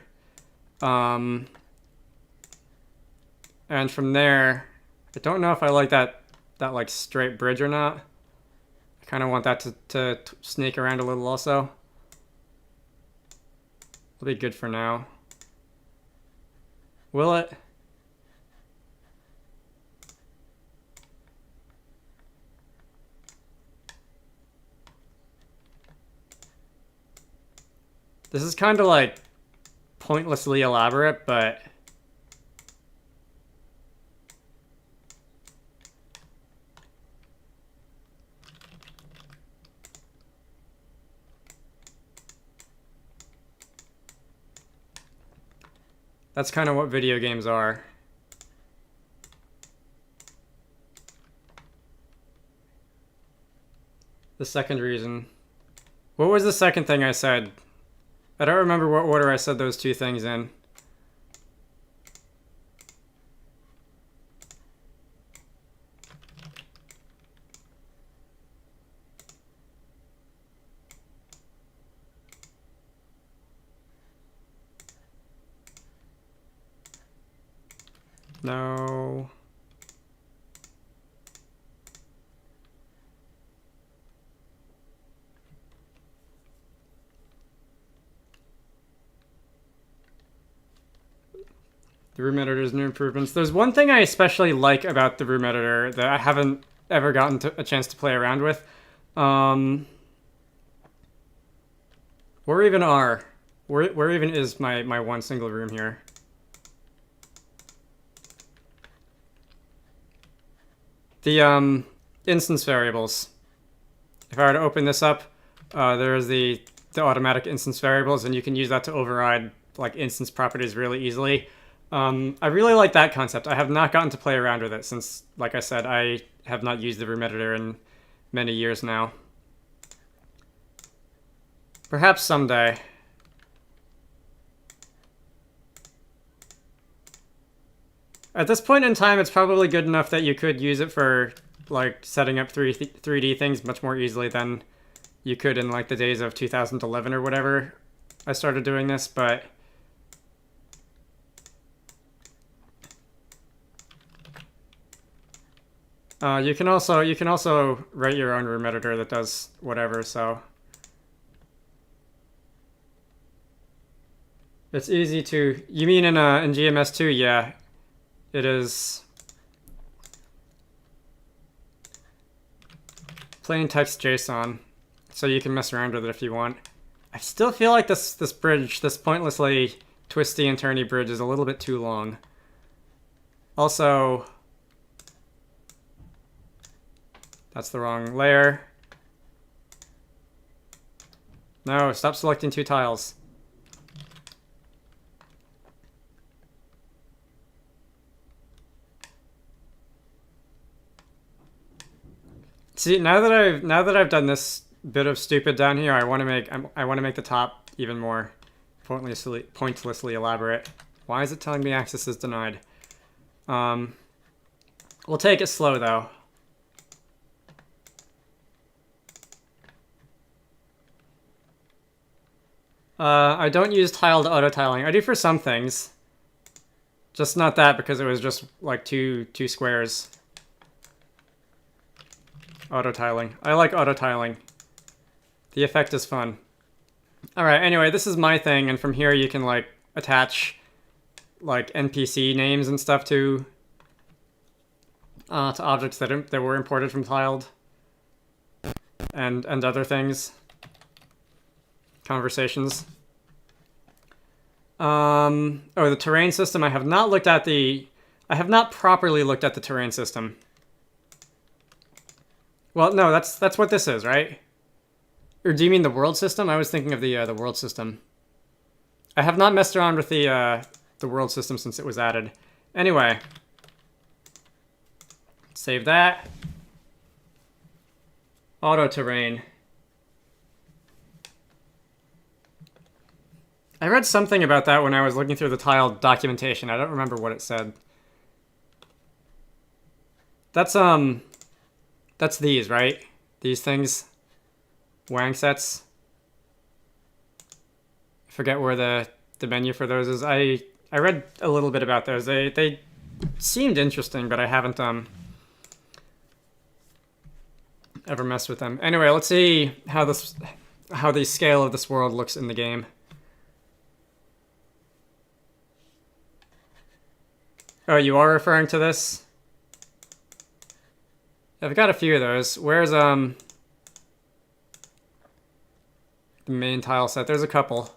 And from there, I don't know if I like that like straight bridge or not. I kind of want that to snake around a little also. It'll be good for now. Will it? This is kind of like pointlessly elaborate, but that's kind of what video games are. The second reason. What was the second thing I said? I don't remember what order I said those two things in. No. The room editor's new improvements. There's one thing I especially like about the room editor that I haven't ever gotten a chance to play around with. Where even are? Where even is my one single room here? The instance variables. If I were to open this up, there's the automatic instance variables, and you can use that to override like instance properties really easily. I really like that concept. I have not gotten to play around with it since, like I said, I have not used the room editor in many years now. Perhaps someday. At this point in time, it's probably good enough that you could use it for like setting up 3D things much more easily than you could in like the days of 2011 or whatever I started doing this, but you can also write your own room editor that does whatever, so it's easy to. You mean in GMS2? Yeah, it is. Plain text JSON, so you can mess around with it if you want. I still feel like this bridge, this pointlessly twisty and turny bridge, is a little bit too long. Also, that's the wrong layer. No, stop selecting two tiles. See, now that I've done this bit of stupid down here, I want to make the top even more pointlessly elaborate. Why is it telling me access is denied? We'll take it slow though. I don't use tiled auto tiling. I do for some things. Just not that, because it was just like two squares. Auto tiling. I like auto tiling. The effect is fun. Alright, anyway, this is my thing, and from here you can like attach like NPC names and stuff to objects that were imported from tiled. And other things. Conversations. Oh, the terrain system. I have not looked at the... I have not properly looked at the terrain system. Well, no, that's what this is, right? Or do you mean the world system? I was thinking of the world system. I have not messed around with the world system since it was added. Anyway. Save that. Auto terrain. I read something about that when I was looking through the tile documentation. I don't remember what it said. That's these, right? These things. Wang sets. I forget where the menu for those is. I read a little bit about those. They seemed interesting, but I haven't ever messed with them. Anyway, let's see how the scale of this world looks in the game. Oh, you are referring to this? I've got a few of those. Where's the main tile set? There's a couple.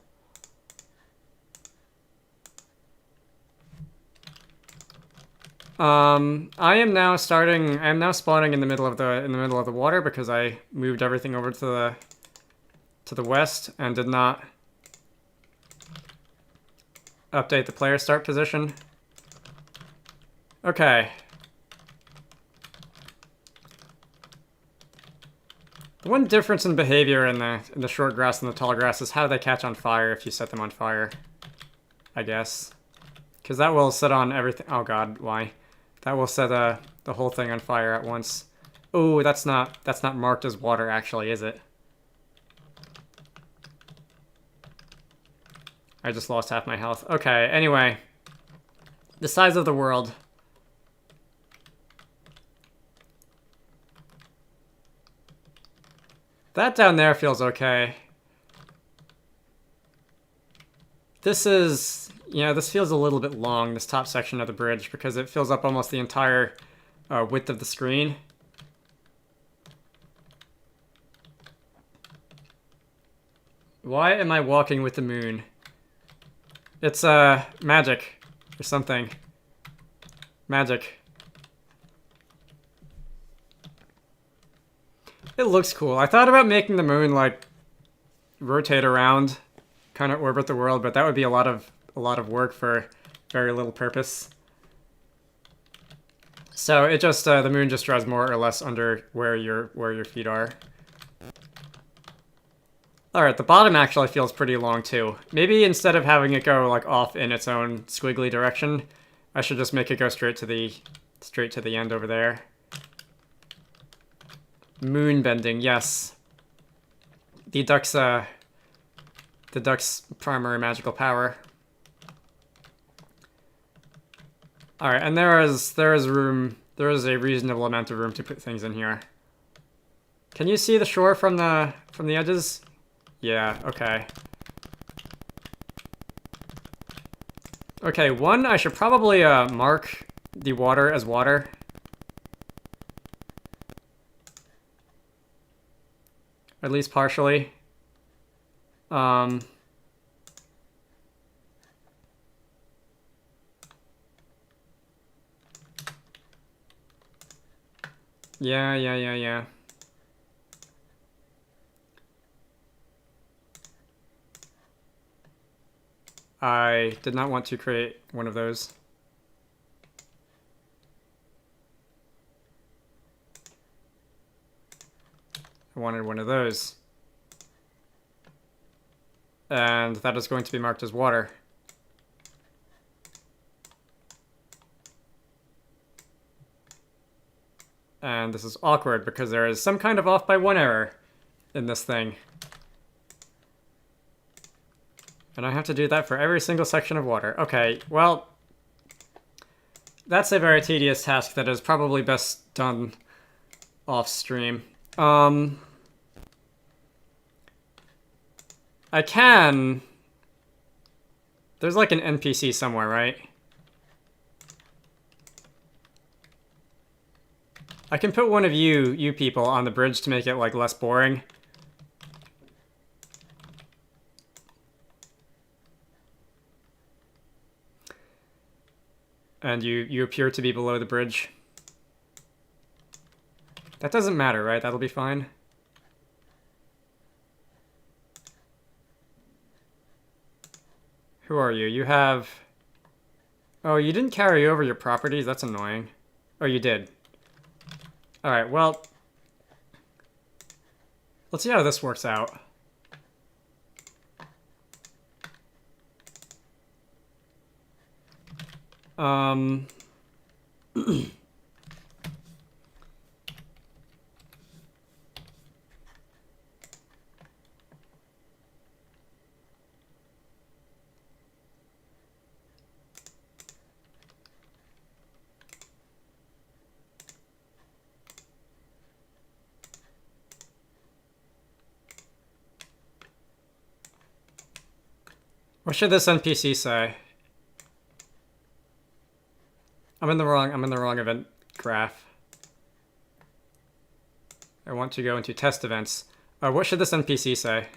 I am now spawning in the middle of the water because I moved everything over to the west and did not update the player start position. Okay. The one difference in behavior in the short grass and the tall grass is how they catch on fire if you set them on fire, I guess. Because that will set on everything. Oh god, why? That will set the whole thing on fire at once. Oh, that's not marked as water actually, is it? I just lost half my health. Okay, anyway. The size of the world. That down there feels okay. This is... Yeah, this feels a little bit long, this top section of the bridge, because it fills up almost the entire width of the screen. Why am I walking with the moon? It's magic or something. Magic. It looks cool. I thought about making the moon like rotate around, kind of orbit the world, but that would be a lot of work for very little purpose. So it just the moon just draws more or less under where your feet are. All right, the bottom actually feels pretty long too. Maybe instead of having it go like off in its own squiggly direction, I should just make it go straight to the end over there. Moon bending, yes. The duck's primary magical power. All right, and there is a reasonable amount of room to put things in here. Can you see the shore from the edges? Yeah, okay. Okay, one, I should probably mark the water as water. At least partially. Yeah. I did not want to create one of those. I wanted one of those. And that is going to be marked as water. And this is awkward because there is some kind of off by one error in this thing. And I have to do that for every single section of water. Okay, well, that's a very tedious task that is probably best done off stream. I can... There's like an NPC somewhere, right? I can put one of you people on the bridge to make it like less boring. and you appear to be below the bridge. That doesn't matter, right? That'll be fine. Who are you? You have... Oh, you didn't carry over your properties? That's annoying. Oh, you did. Alright, well... Let's see how this works out. What should this NPC say? I'm in the wrong event graph. I want to go into test events. What should this NPC say?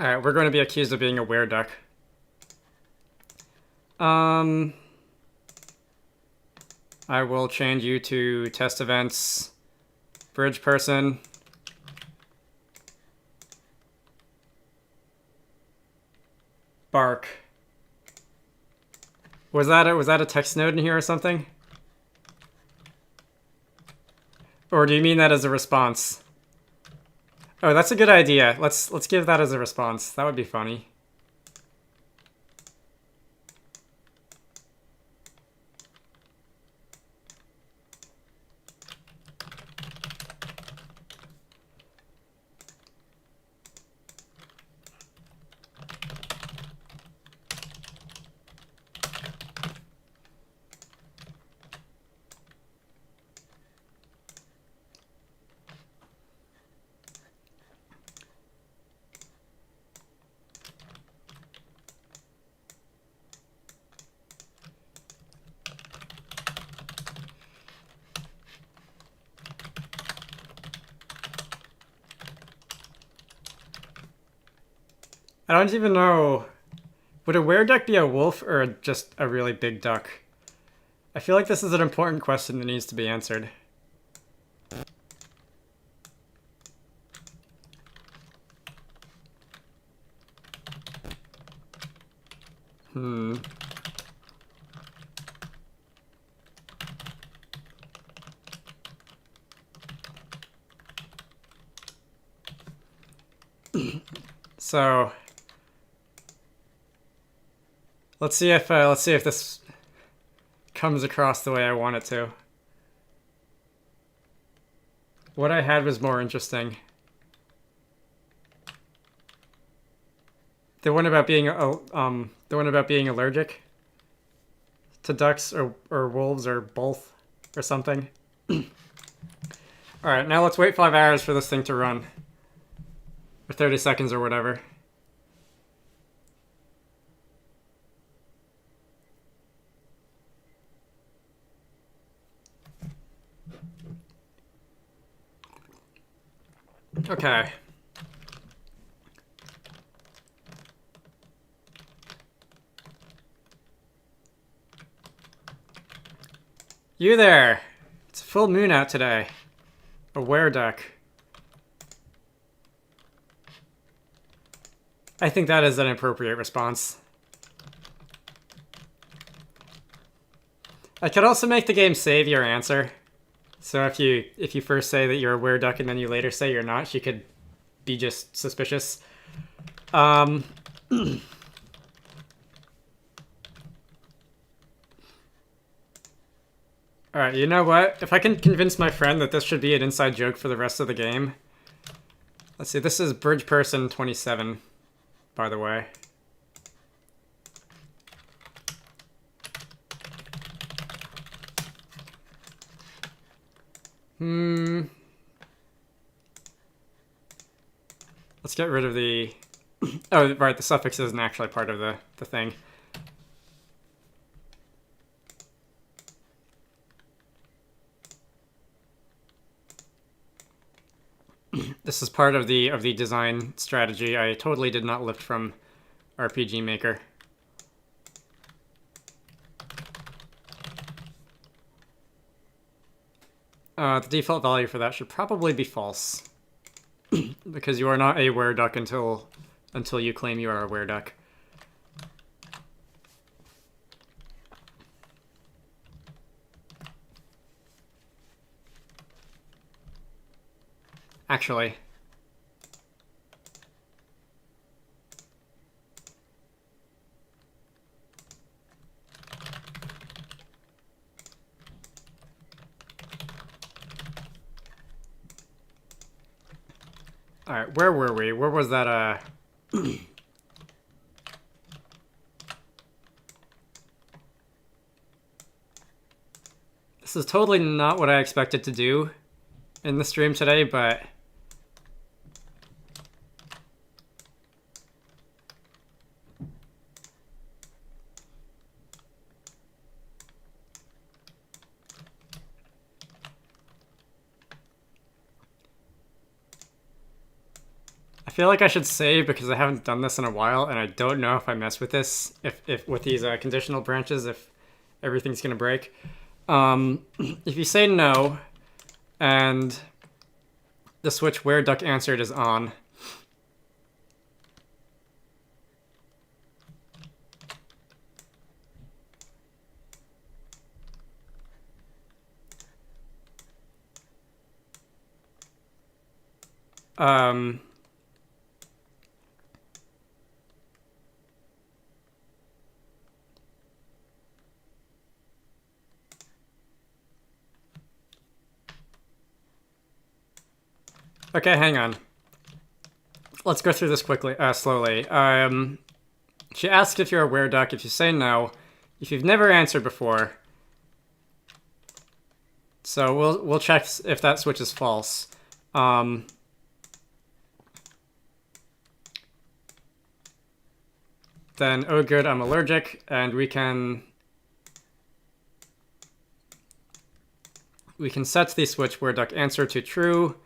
Alright, we're going to be accused of being a wereduck. I will change you to test events, bridge person. Bark. Was that a text node in here or something? Or do you mean that as a response? Oh, that's a good idea. Let's give that as a response. That would be funny. I don't even know. Would a wereduck be a wolf or just a really big duck? I feel like this is an important question that needs to be answered. So let's see if this comes across the way I want it to. What I had was more interesting. The one about being allergic to ducks or wolves or both or something. All right, now let's wait 5 hours for this thing to run. Or 30 seconds or whatever. Okay. You there! It's a full moon out today. A wereduck. I think that is an appropriate response. I could also make the game save your answer. So if you first say that you're a wereduck and then you later say you're not, she could be just suspicious. Alright, you know what? If I can convince my friend that this should be an inside joke for the rest of the game, Let's see, this is Bridge Person 27, by the way. Let's get rid of the... Oh, right, the suffix isn't actually part of the thing. This is part of the design strategy. I totally did not lift from RPG Maker. The default value for that should probably be false. Because you are not a wereduck until you claim you are a wereduck. Actually. Alright, where were we? Where was that, This is totally not what I expected to do in the stream today, but... I feel like I should save because I haven't done this in a while, and I don't know if I mess with this, if with these conditional branches, if everything's gonna break. If you say no, and the switch where duck answered is on, okay, hang on. Let's go through this quickly, slowly. She asks if you're a wereduck. If you say no, if you've never answered before, so we'll check if that switch is false. Then, oh good, I'm allergic, and we can set the switch wereduck answer to true,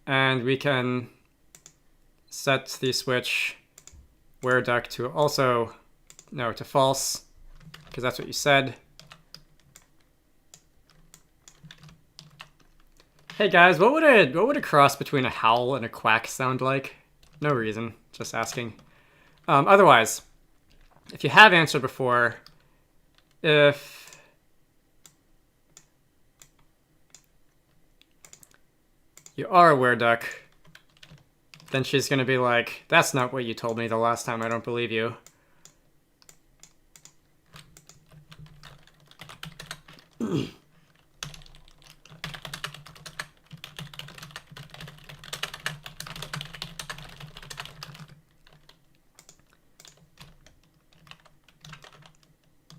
and we can set the switch wereduck to also, no, to false, because that's what you said. Hey guys, what would a cross between a howl and a quack sound like? No reason, just asking. Otherwise, if you have answered before, if you are a wereduck, then she's gonna be like, that's not what you told me the last time, I don't believe you.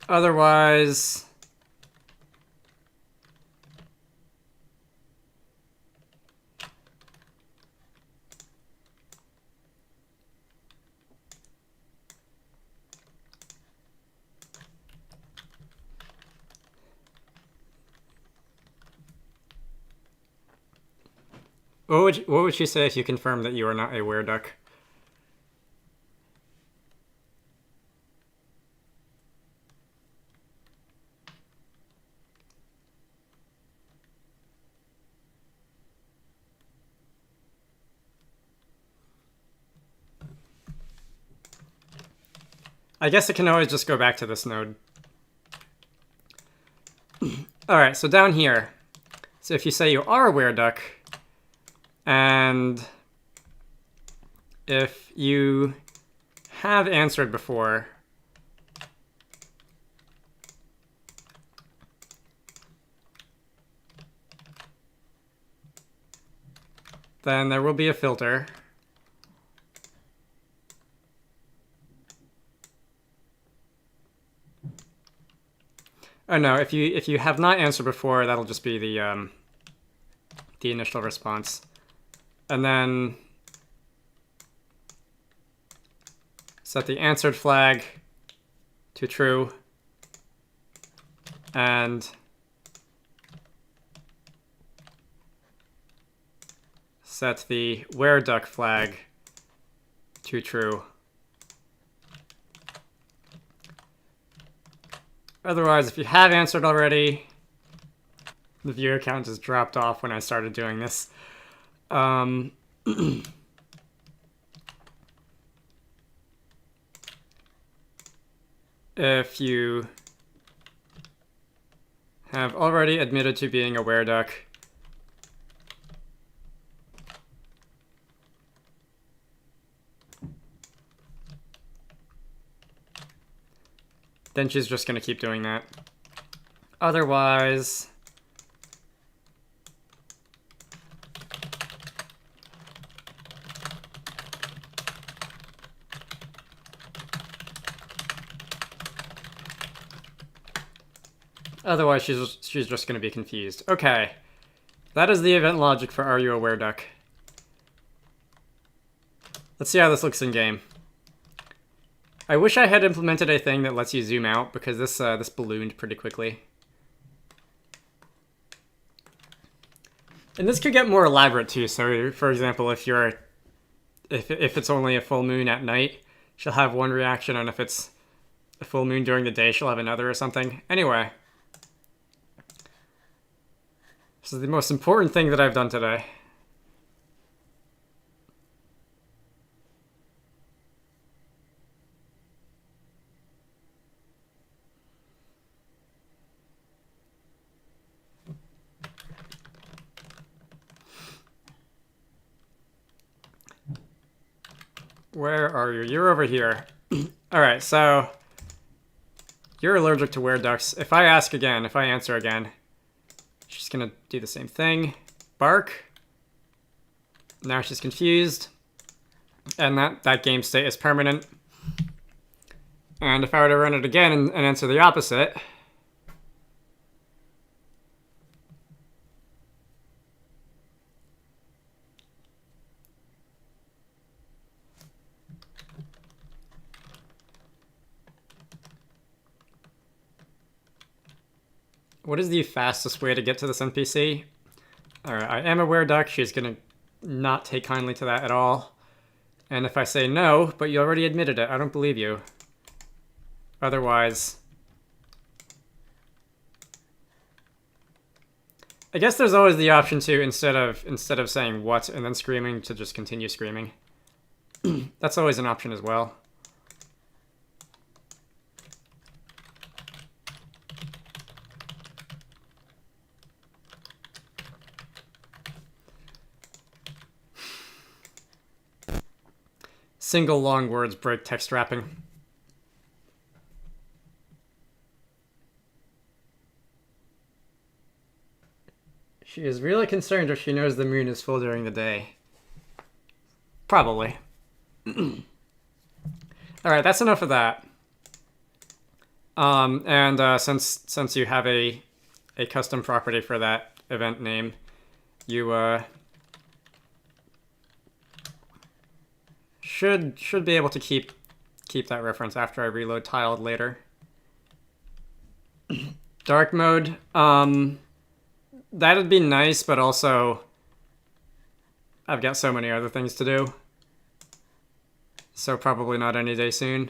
Otherwise... What would she say if you confirm that you are not a wereduck? I guess it can always just go back to this node. Alright, so down here. So if you say you are a wereduck, and if you have answered before, then there will be a filter. Oh no, if you have not answered before, that'll just be the initial response. And then set the answered flag to true. And set the where duck flag to true. Otherwise, if you have answered already, the viewer count just dropped off when I started doing this. If you have already admitted to being a where duck, then she's just going to keep doing that. Otherwise, she's just going to be confused. Okay, that is the event logic for Are You a Where Duck? Let's see how this looks in game. I wish I had implemented a thing that lets you zoom out, because this this ballooned pretty quickly. And this could get more elaborate too. So, for example, if it's only a full moon at night, she'll have one reaction, and if it's a full moon during the day, she'll have another or something. Anyway, this is the most important thing that I've done today. Where are you? You're over here. Alright, so you're allergic to where ducks. If I ask again, if I answer again, she's gonna do the same thing. Bark. Now she's confused. And that game state is permanent. And if I were to run it again and answer the opposite, what is the fastest way to get to this NPC? Alright, I am a were duck. She's gonna not take kindly to that at all. And if I say no, but you already admitted it, I don't believe you. Otherwise, I guess there's always the option to, instead of saying what and then screaming, to just continue screaming. That's always an option as well. Single long words break text wrapping. She is really concerned if she knows the moon is full during the day. Probably. Alright, that's enough of that. Since you have a custom property for that event name, you should be able to keep that reference after I reload tiled later. Dark mode, that'd be nice, but also I've got so many other things to do. So probably not any day soon.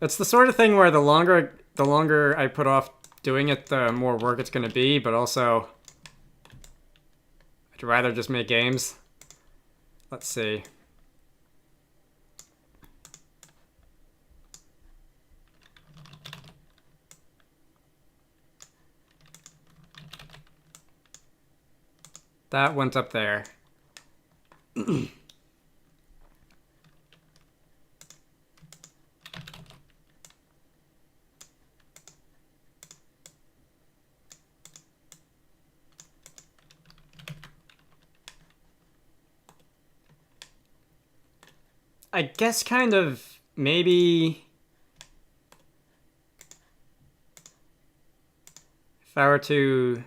It's the sort of thing where the longer I put off doing it, the more work it's going to be, but also I'd rather just make games. Let's see. That went up there. I guess kind of maybe If I were to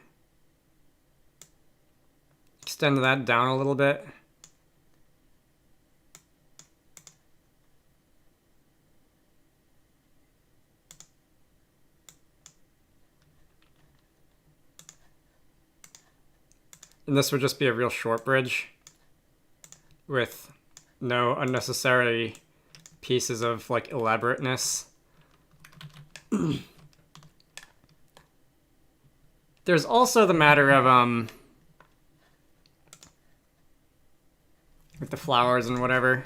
extend that down a little bit. And this would just be a real short bridge with no unnecessary pieces of like elaborateness. There's also the matter of with the flowers and whatever.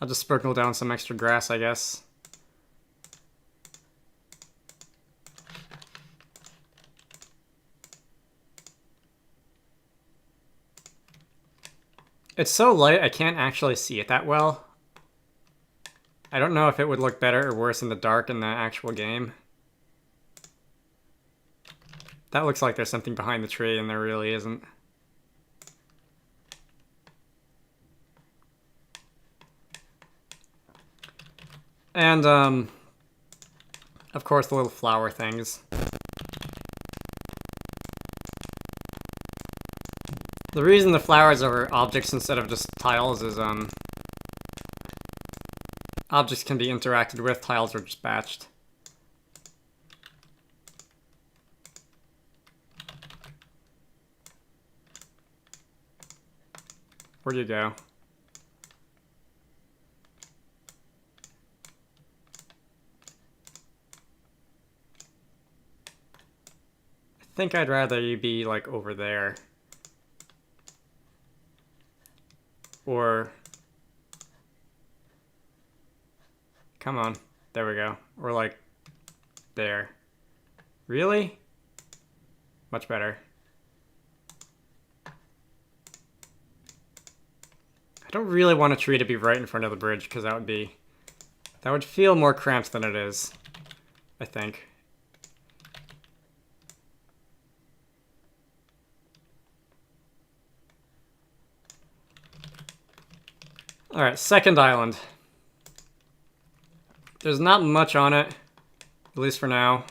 I'll just sprinkle down some extra grass, I guess. It's so light, I can't actually see it that well. I don't know if it would look better or worse in the dark in the actual game. That looks like there's something behind the tree, and there really isn't. And, of course, the little flower things. The reason the flowers are objects instead of just tiles is, objects can be interacted with, tiles are just batched. Where'd you go? I think I'd rather you be, like, over there. Or... Come on. There we go. Or, like, there. Really? Much better. I don't really want a tree to be right in front of the bridge, because that would feel more cramped than it is, I think. Alright, second island. There's not much on it, at least for now.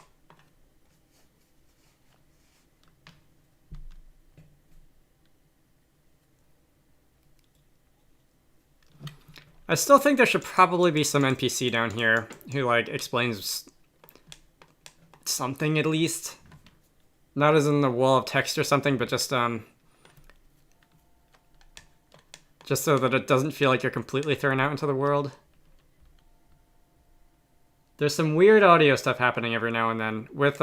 I still think there should probably be some NPC down here who, like, explains something at least. Not as in the wall of text or something, but just so that it doesn't feel like you're completely thrown out into the world. There's some weird audio stuff happening every now and then. With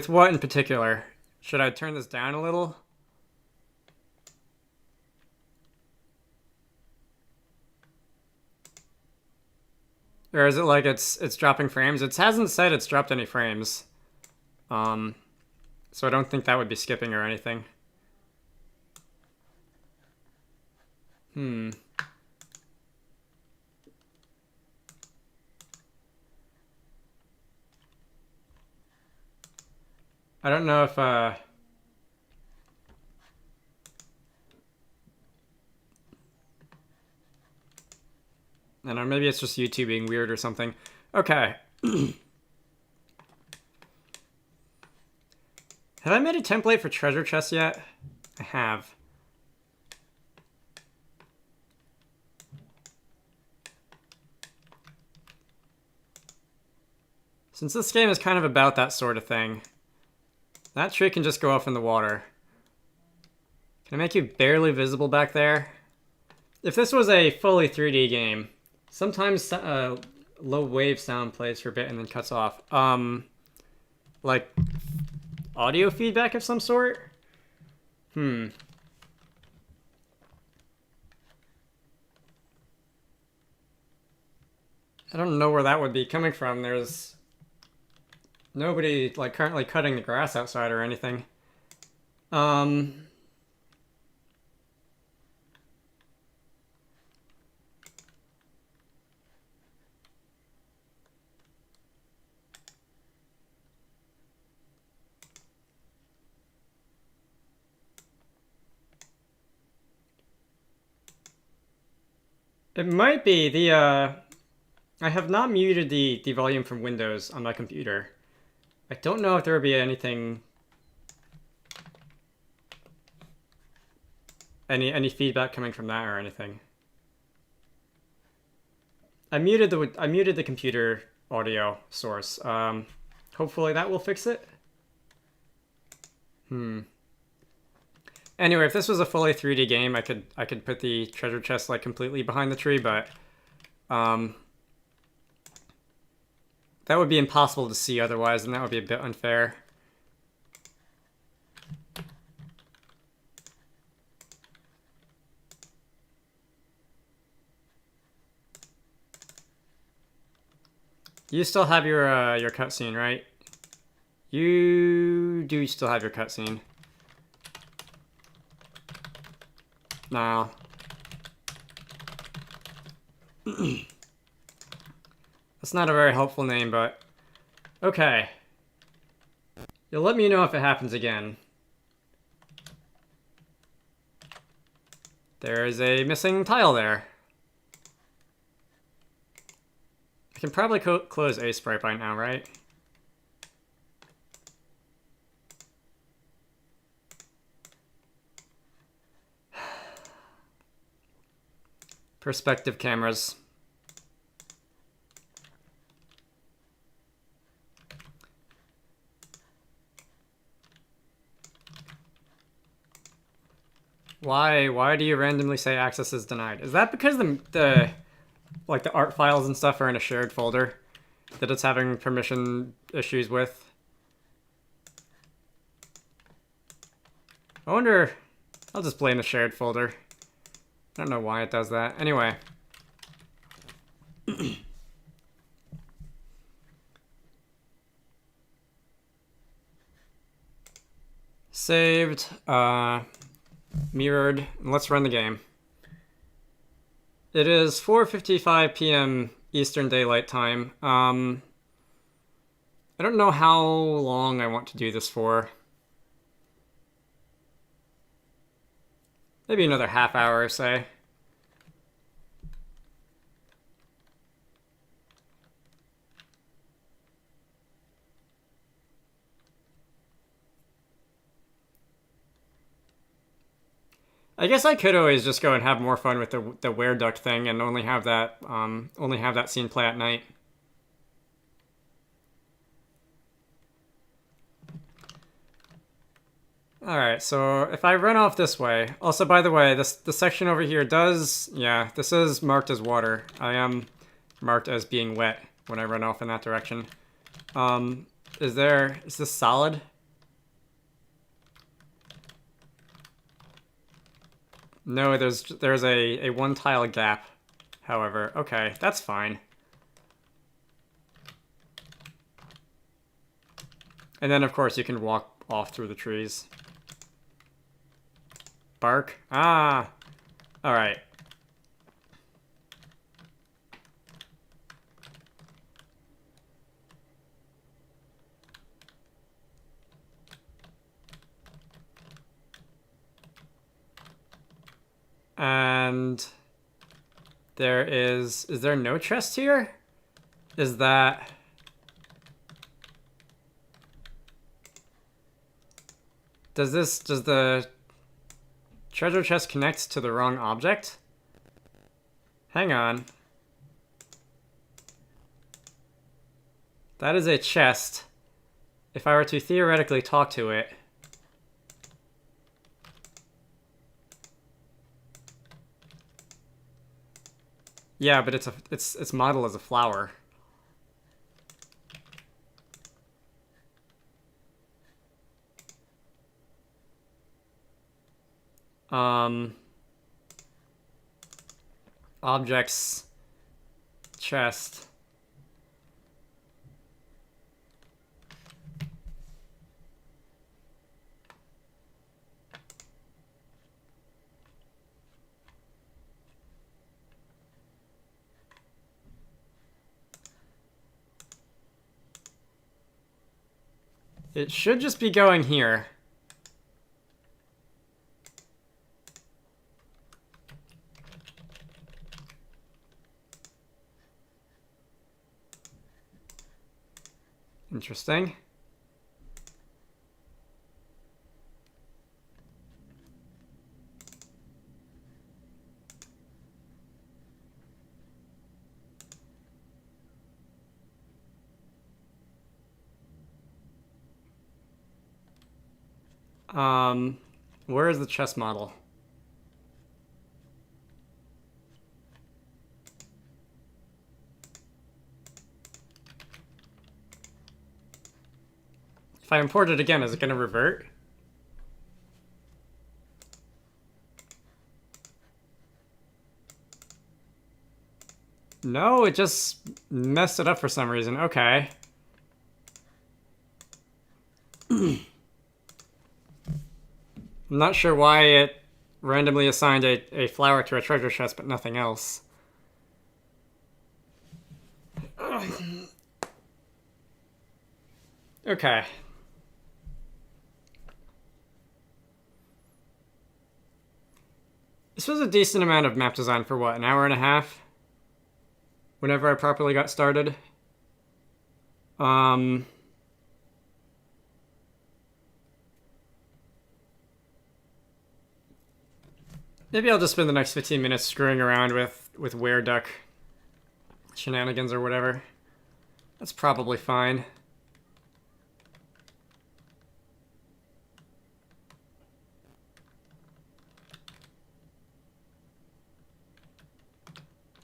what in particular? Should I turn this down a little? Or is it like it's dropping frames? It hasn't said it's dropped any frames. So I don't think that would be skipping or anything. I don't know if, I don't know, maybe it's just YouTube being weird or something. Okay. Have I made a template for treasure chests yet? I have. Since this game is kind of about that sort of thing, that tree can just go off in the water. Can I make you barely visible back there? If this was a fully 3D game, sometimes low wave sound plays for a bit and then cuts off. Like audio feedback of some sort? I don't know where that would be coming from. There's nobody like currently cutting the grass outside or anything. It might be the I have not muted the volume from Windows on my computer. I don't know if there would be anything any feedback coming from that or anything. I muted the computer audio source. Hopefully that will fix it. Anyway, if this was a fully 3D game, I could put the treasure chest like completely behind the tree, but that would be impossible to see otherwise, and that would be a bit unfair. You still have your cutscene, right? You do still have your cutscene. No. That's not a very helpful name, but okay. You'll let me know if it happens again. There is a missing tile there. I can probably close A sprite by now, right? Perspective cameras. Why do you randomly say access is denied? Is that because the art files and stuff are in a shared folder that it's having permission issues with? I wonder. I'll just blame the shared folder. I don't know why it does that. Anyway. Saved. Mirrored. And let's run the game. It is 4:55 p.m. Eastern Daylight Time. I don't know how long I want to do this for. Maybe another half hour, say. I guess I could always just go and have more fun with the were duck thing and only have that scene play at night. Alright, so if I run off this way... Also, by the way, the section over here does... Yeah, this is marked as water. I am marked as being wet when I run off in that direction. Is this solid? No, there's a one tile gap, however. Okay, that's fine. And then, of course, you can walk off through the trees. Bark? Ah! Alright. And is there no chest here? Is that... Does the treasure chest connect to the wrong object? Hang on. That is a chest. If I were to theoretically talk to it... Yeah, but its model is a flower. Objects, chest. It should just be going here. Interesting. Where is the chess model? If I import it again, is it going to revert? No, it just messed it up for some reason. Okay. I'm not sure why it randomly assigned a flower to a treasure chest, but nothing else. Okay. This was a decent amount of map design for what, an hour and a half? Whenever I properly got started. Maybe I'll just spend the next 15 minutes screwing around with were duck shenanigans or whatever. That's probably fine.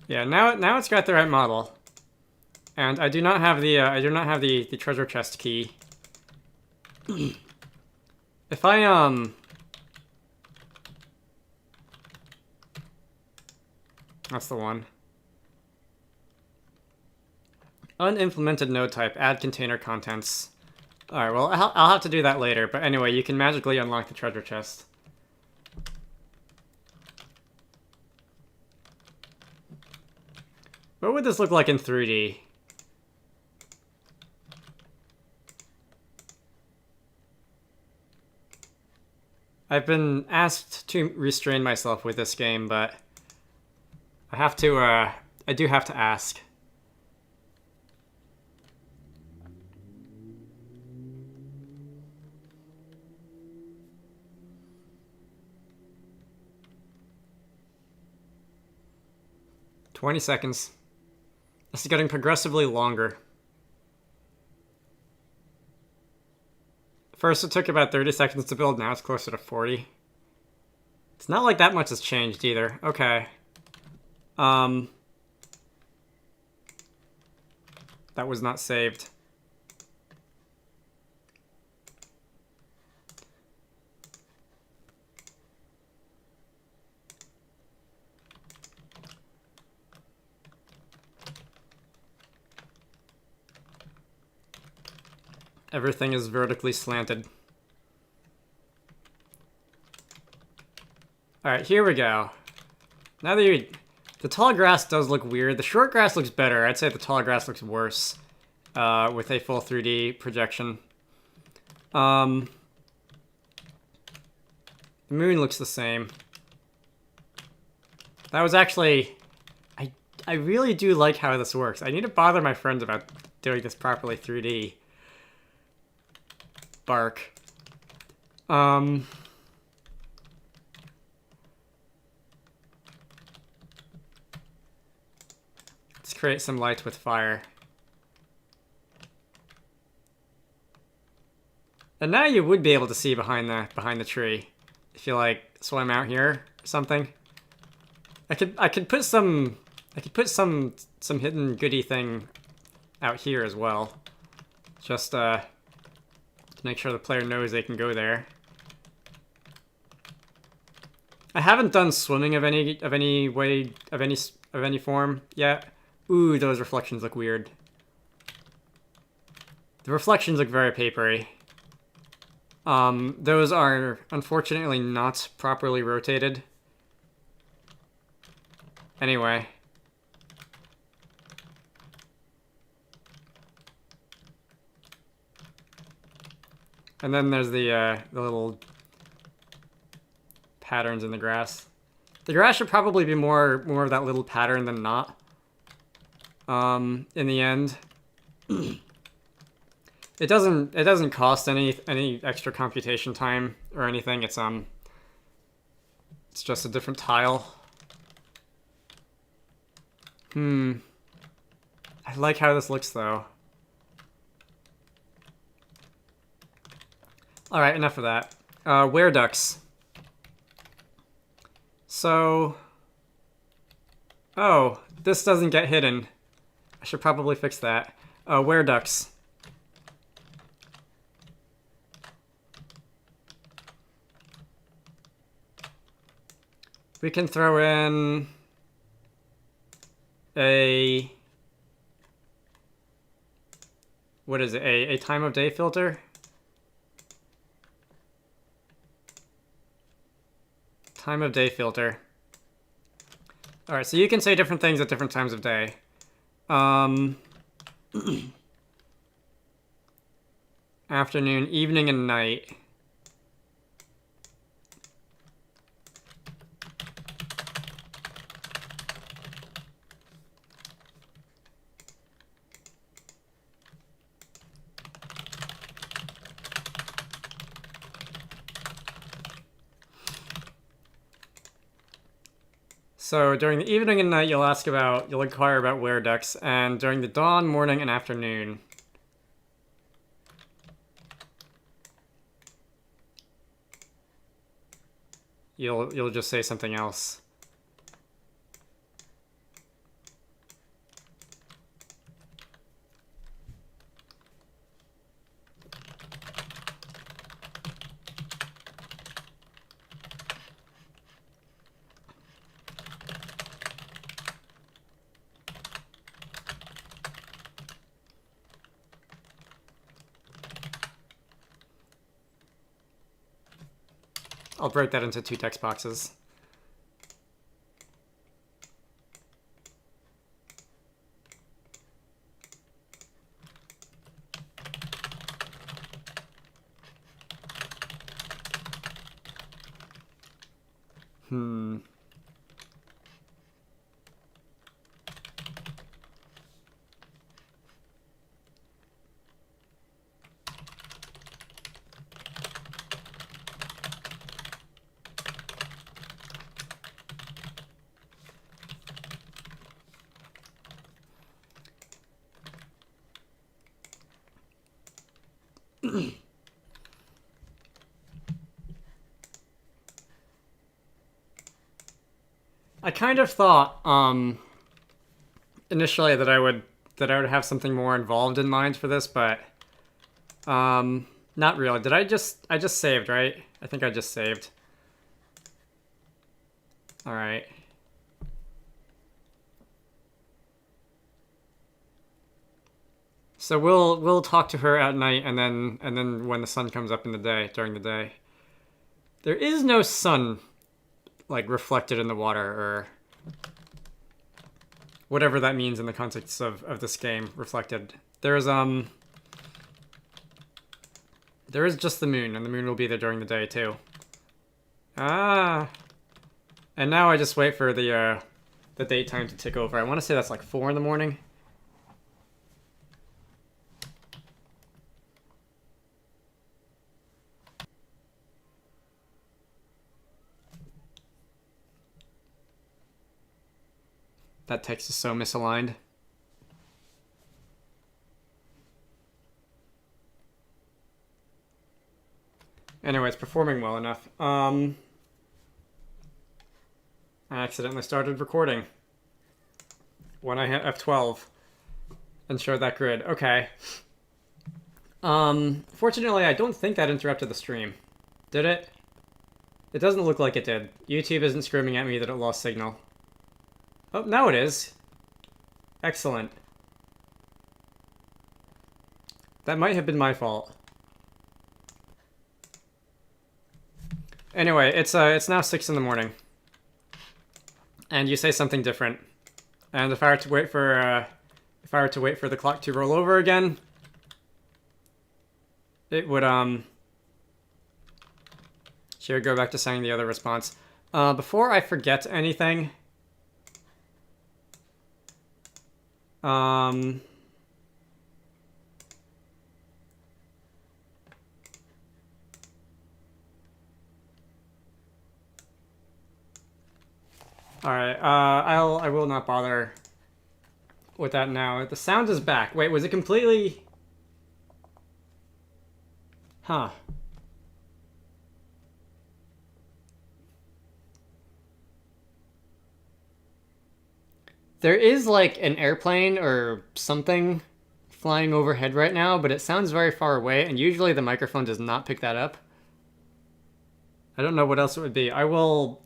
Yeah, now it's got the right model, and I do not have the treasure chest key. If I that's the one. Unimplemented node type, add container contents. Alright, well, I'll have to do that later, but anyway, you can magically unlock the treasure chest. What would this look like in 3D? I've been asked to restrain myself with this game, but I have to, I do have to ask. "20 seconds. This is getting progressively longer. First it took about 30 seconds to build, now it's closer to 40. It's not like that much has changed either. Okay. That was not saved. Everything is vertically slanted. Alright, here we go. Now that the tall grass does look weird. The short grass looks better. I'd say the tall grass looks worse with a full 3D projection. The moon looks the same. That was actually... I really do like how this works. I need to bother my friends about doing this properly 3D. Bark. Let's create some light with fire. And now you would be able to see behind the tree. If you like swim out here or something. I could put some hidden goodie thing out here as well. Just to make sure the player knows they can go there. I haven't done swimming of any form yet. Ooh, those reflections look weird. The reflections look very papery. Those are unfortunately not properly rotated. Anyway. And then there's the little patterns in the grass. The grass should probably be more of that little pattern than not. In the end. It doesn't cost any extra computation time or anything. It's just a different tile. I like how this looks though. All right, enough of that. Were ducks. So, oh, this doesn't get hidden. I should probably fix that. Were ducks. We can throw in a, what is it, a time of day filter? Time of day filter. All right, so you can say different things at different times of day. Afternoon, evening, and night. So during the evening and night, you'll inquire about were ducks, and during the dawn, morning, and afternoon, you'll just say something else. I'll break that into 2 text boxes. I kind of thought initially that I would have something more involved in mind for this, but not really. I just saved, right? I think I just saved. All right. So we'll talk to her at night, and then when the sun comes up in the day, during the day. There is no sun, like, reflected in the water, or whatever that means in the context of this game. Reflected. There is just the moon, and the moon will be there during the day too. Ah, and now I just wait for the daytime to tick over. I want to say that's like 4 in the morning. That text is so misaligned. Anyway, it's performing well enough. I accidentally started recording when I hit F12 and showed that grid. Okay. Fortunately, I don't think that interrupted the stream. Did it? It doesn't look like it did. YouTube isn't screaming at me that it lost signal. Oh, now it is. Excellent. That might have been my fault. Anyway, it's now 6 in the morning. And you say something different. And if I were to wait for the clock to roll over again, it would she would go back to saying the other response. Before I forget anything, All right. I will not bother with that now. The sound is back. Wait, was it completely? Huh. There is like an airplane or something flying overhead right now, but it sounds very far away, and usually the microphone does not pick that up. I don't know what else it would be. I will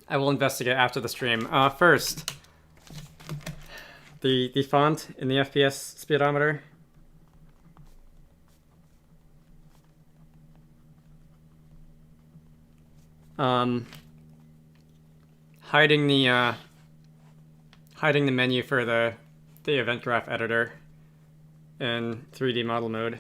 investigate after the stream. First, the font in the FPS speedometer. Hiding the menu for the event graph editor in 3D model mode.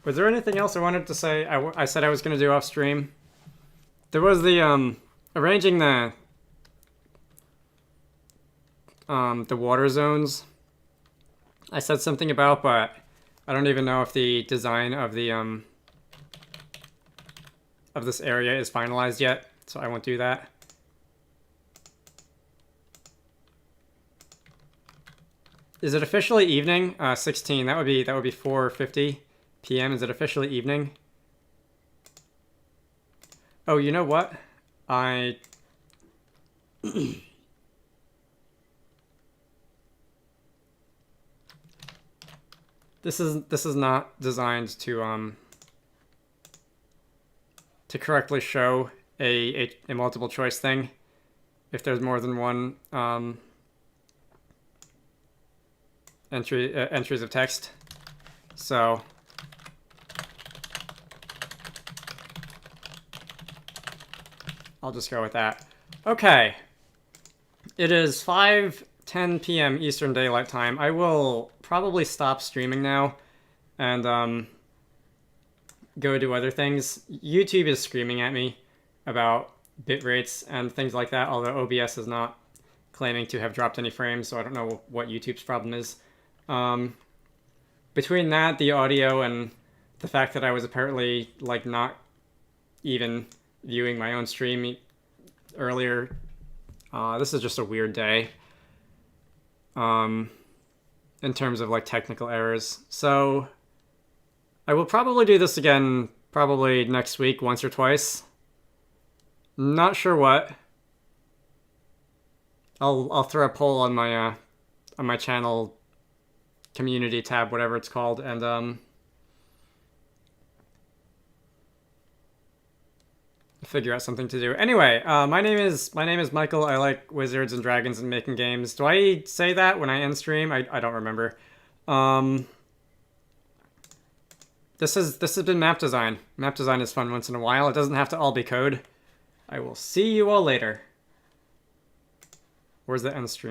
Was there anything else I wanted to say? I said I was going to do off stream. There was the arranging the water zones. I said something about, but I don't even know if the design of the of this area is finalized yet, so I won't do that. Is it officially evening? 16. That would be 4:50 p.m. Is it officially evening? Oh, you know what? This is not designed to correctly show a multiple choice thing if there's more than one entries of text. So I'll just go with that. Okay. It is 5:10 p.m. Eastern Daylight Time. I will probably stop streaming now and go do other things. YouTube is screaming at me about bit rates and things like that, although OBS is not claiming to have dropped any frames, so I don't know what YouTube's problem is. Between that, the audio, and the fact that I was apparently like not even viewing my own stream earlier, this is just a weird day in terms of like technical errors. So I will probably do this again probably next week, once or twice. Not sure what. I'll throw a poll on my channel community tab, whatever it's called, and figure out something to do. Anyway, my name is Michael. I like wizards and dragons and making games. Do I say that when I end stream? I don't remember. This has been map design. Map design is fun once in a while. It doesn't have to all be code. I will see you all later. Where's the end stream?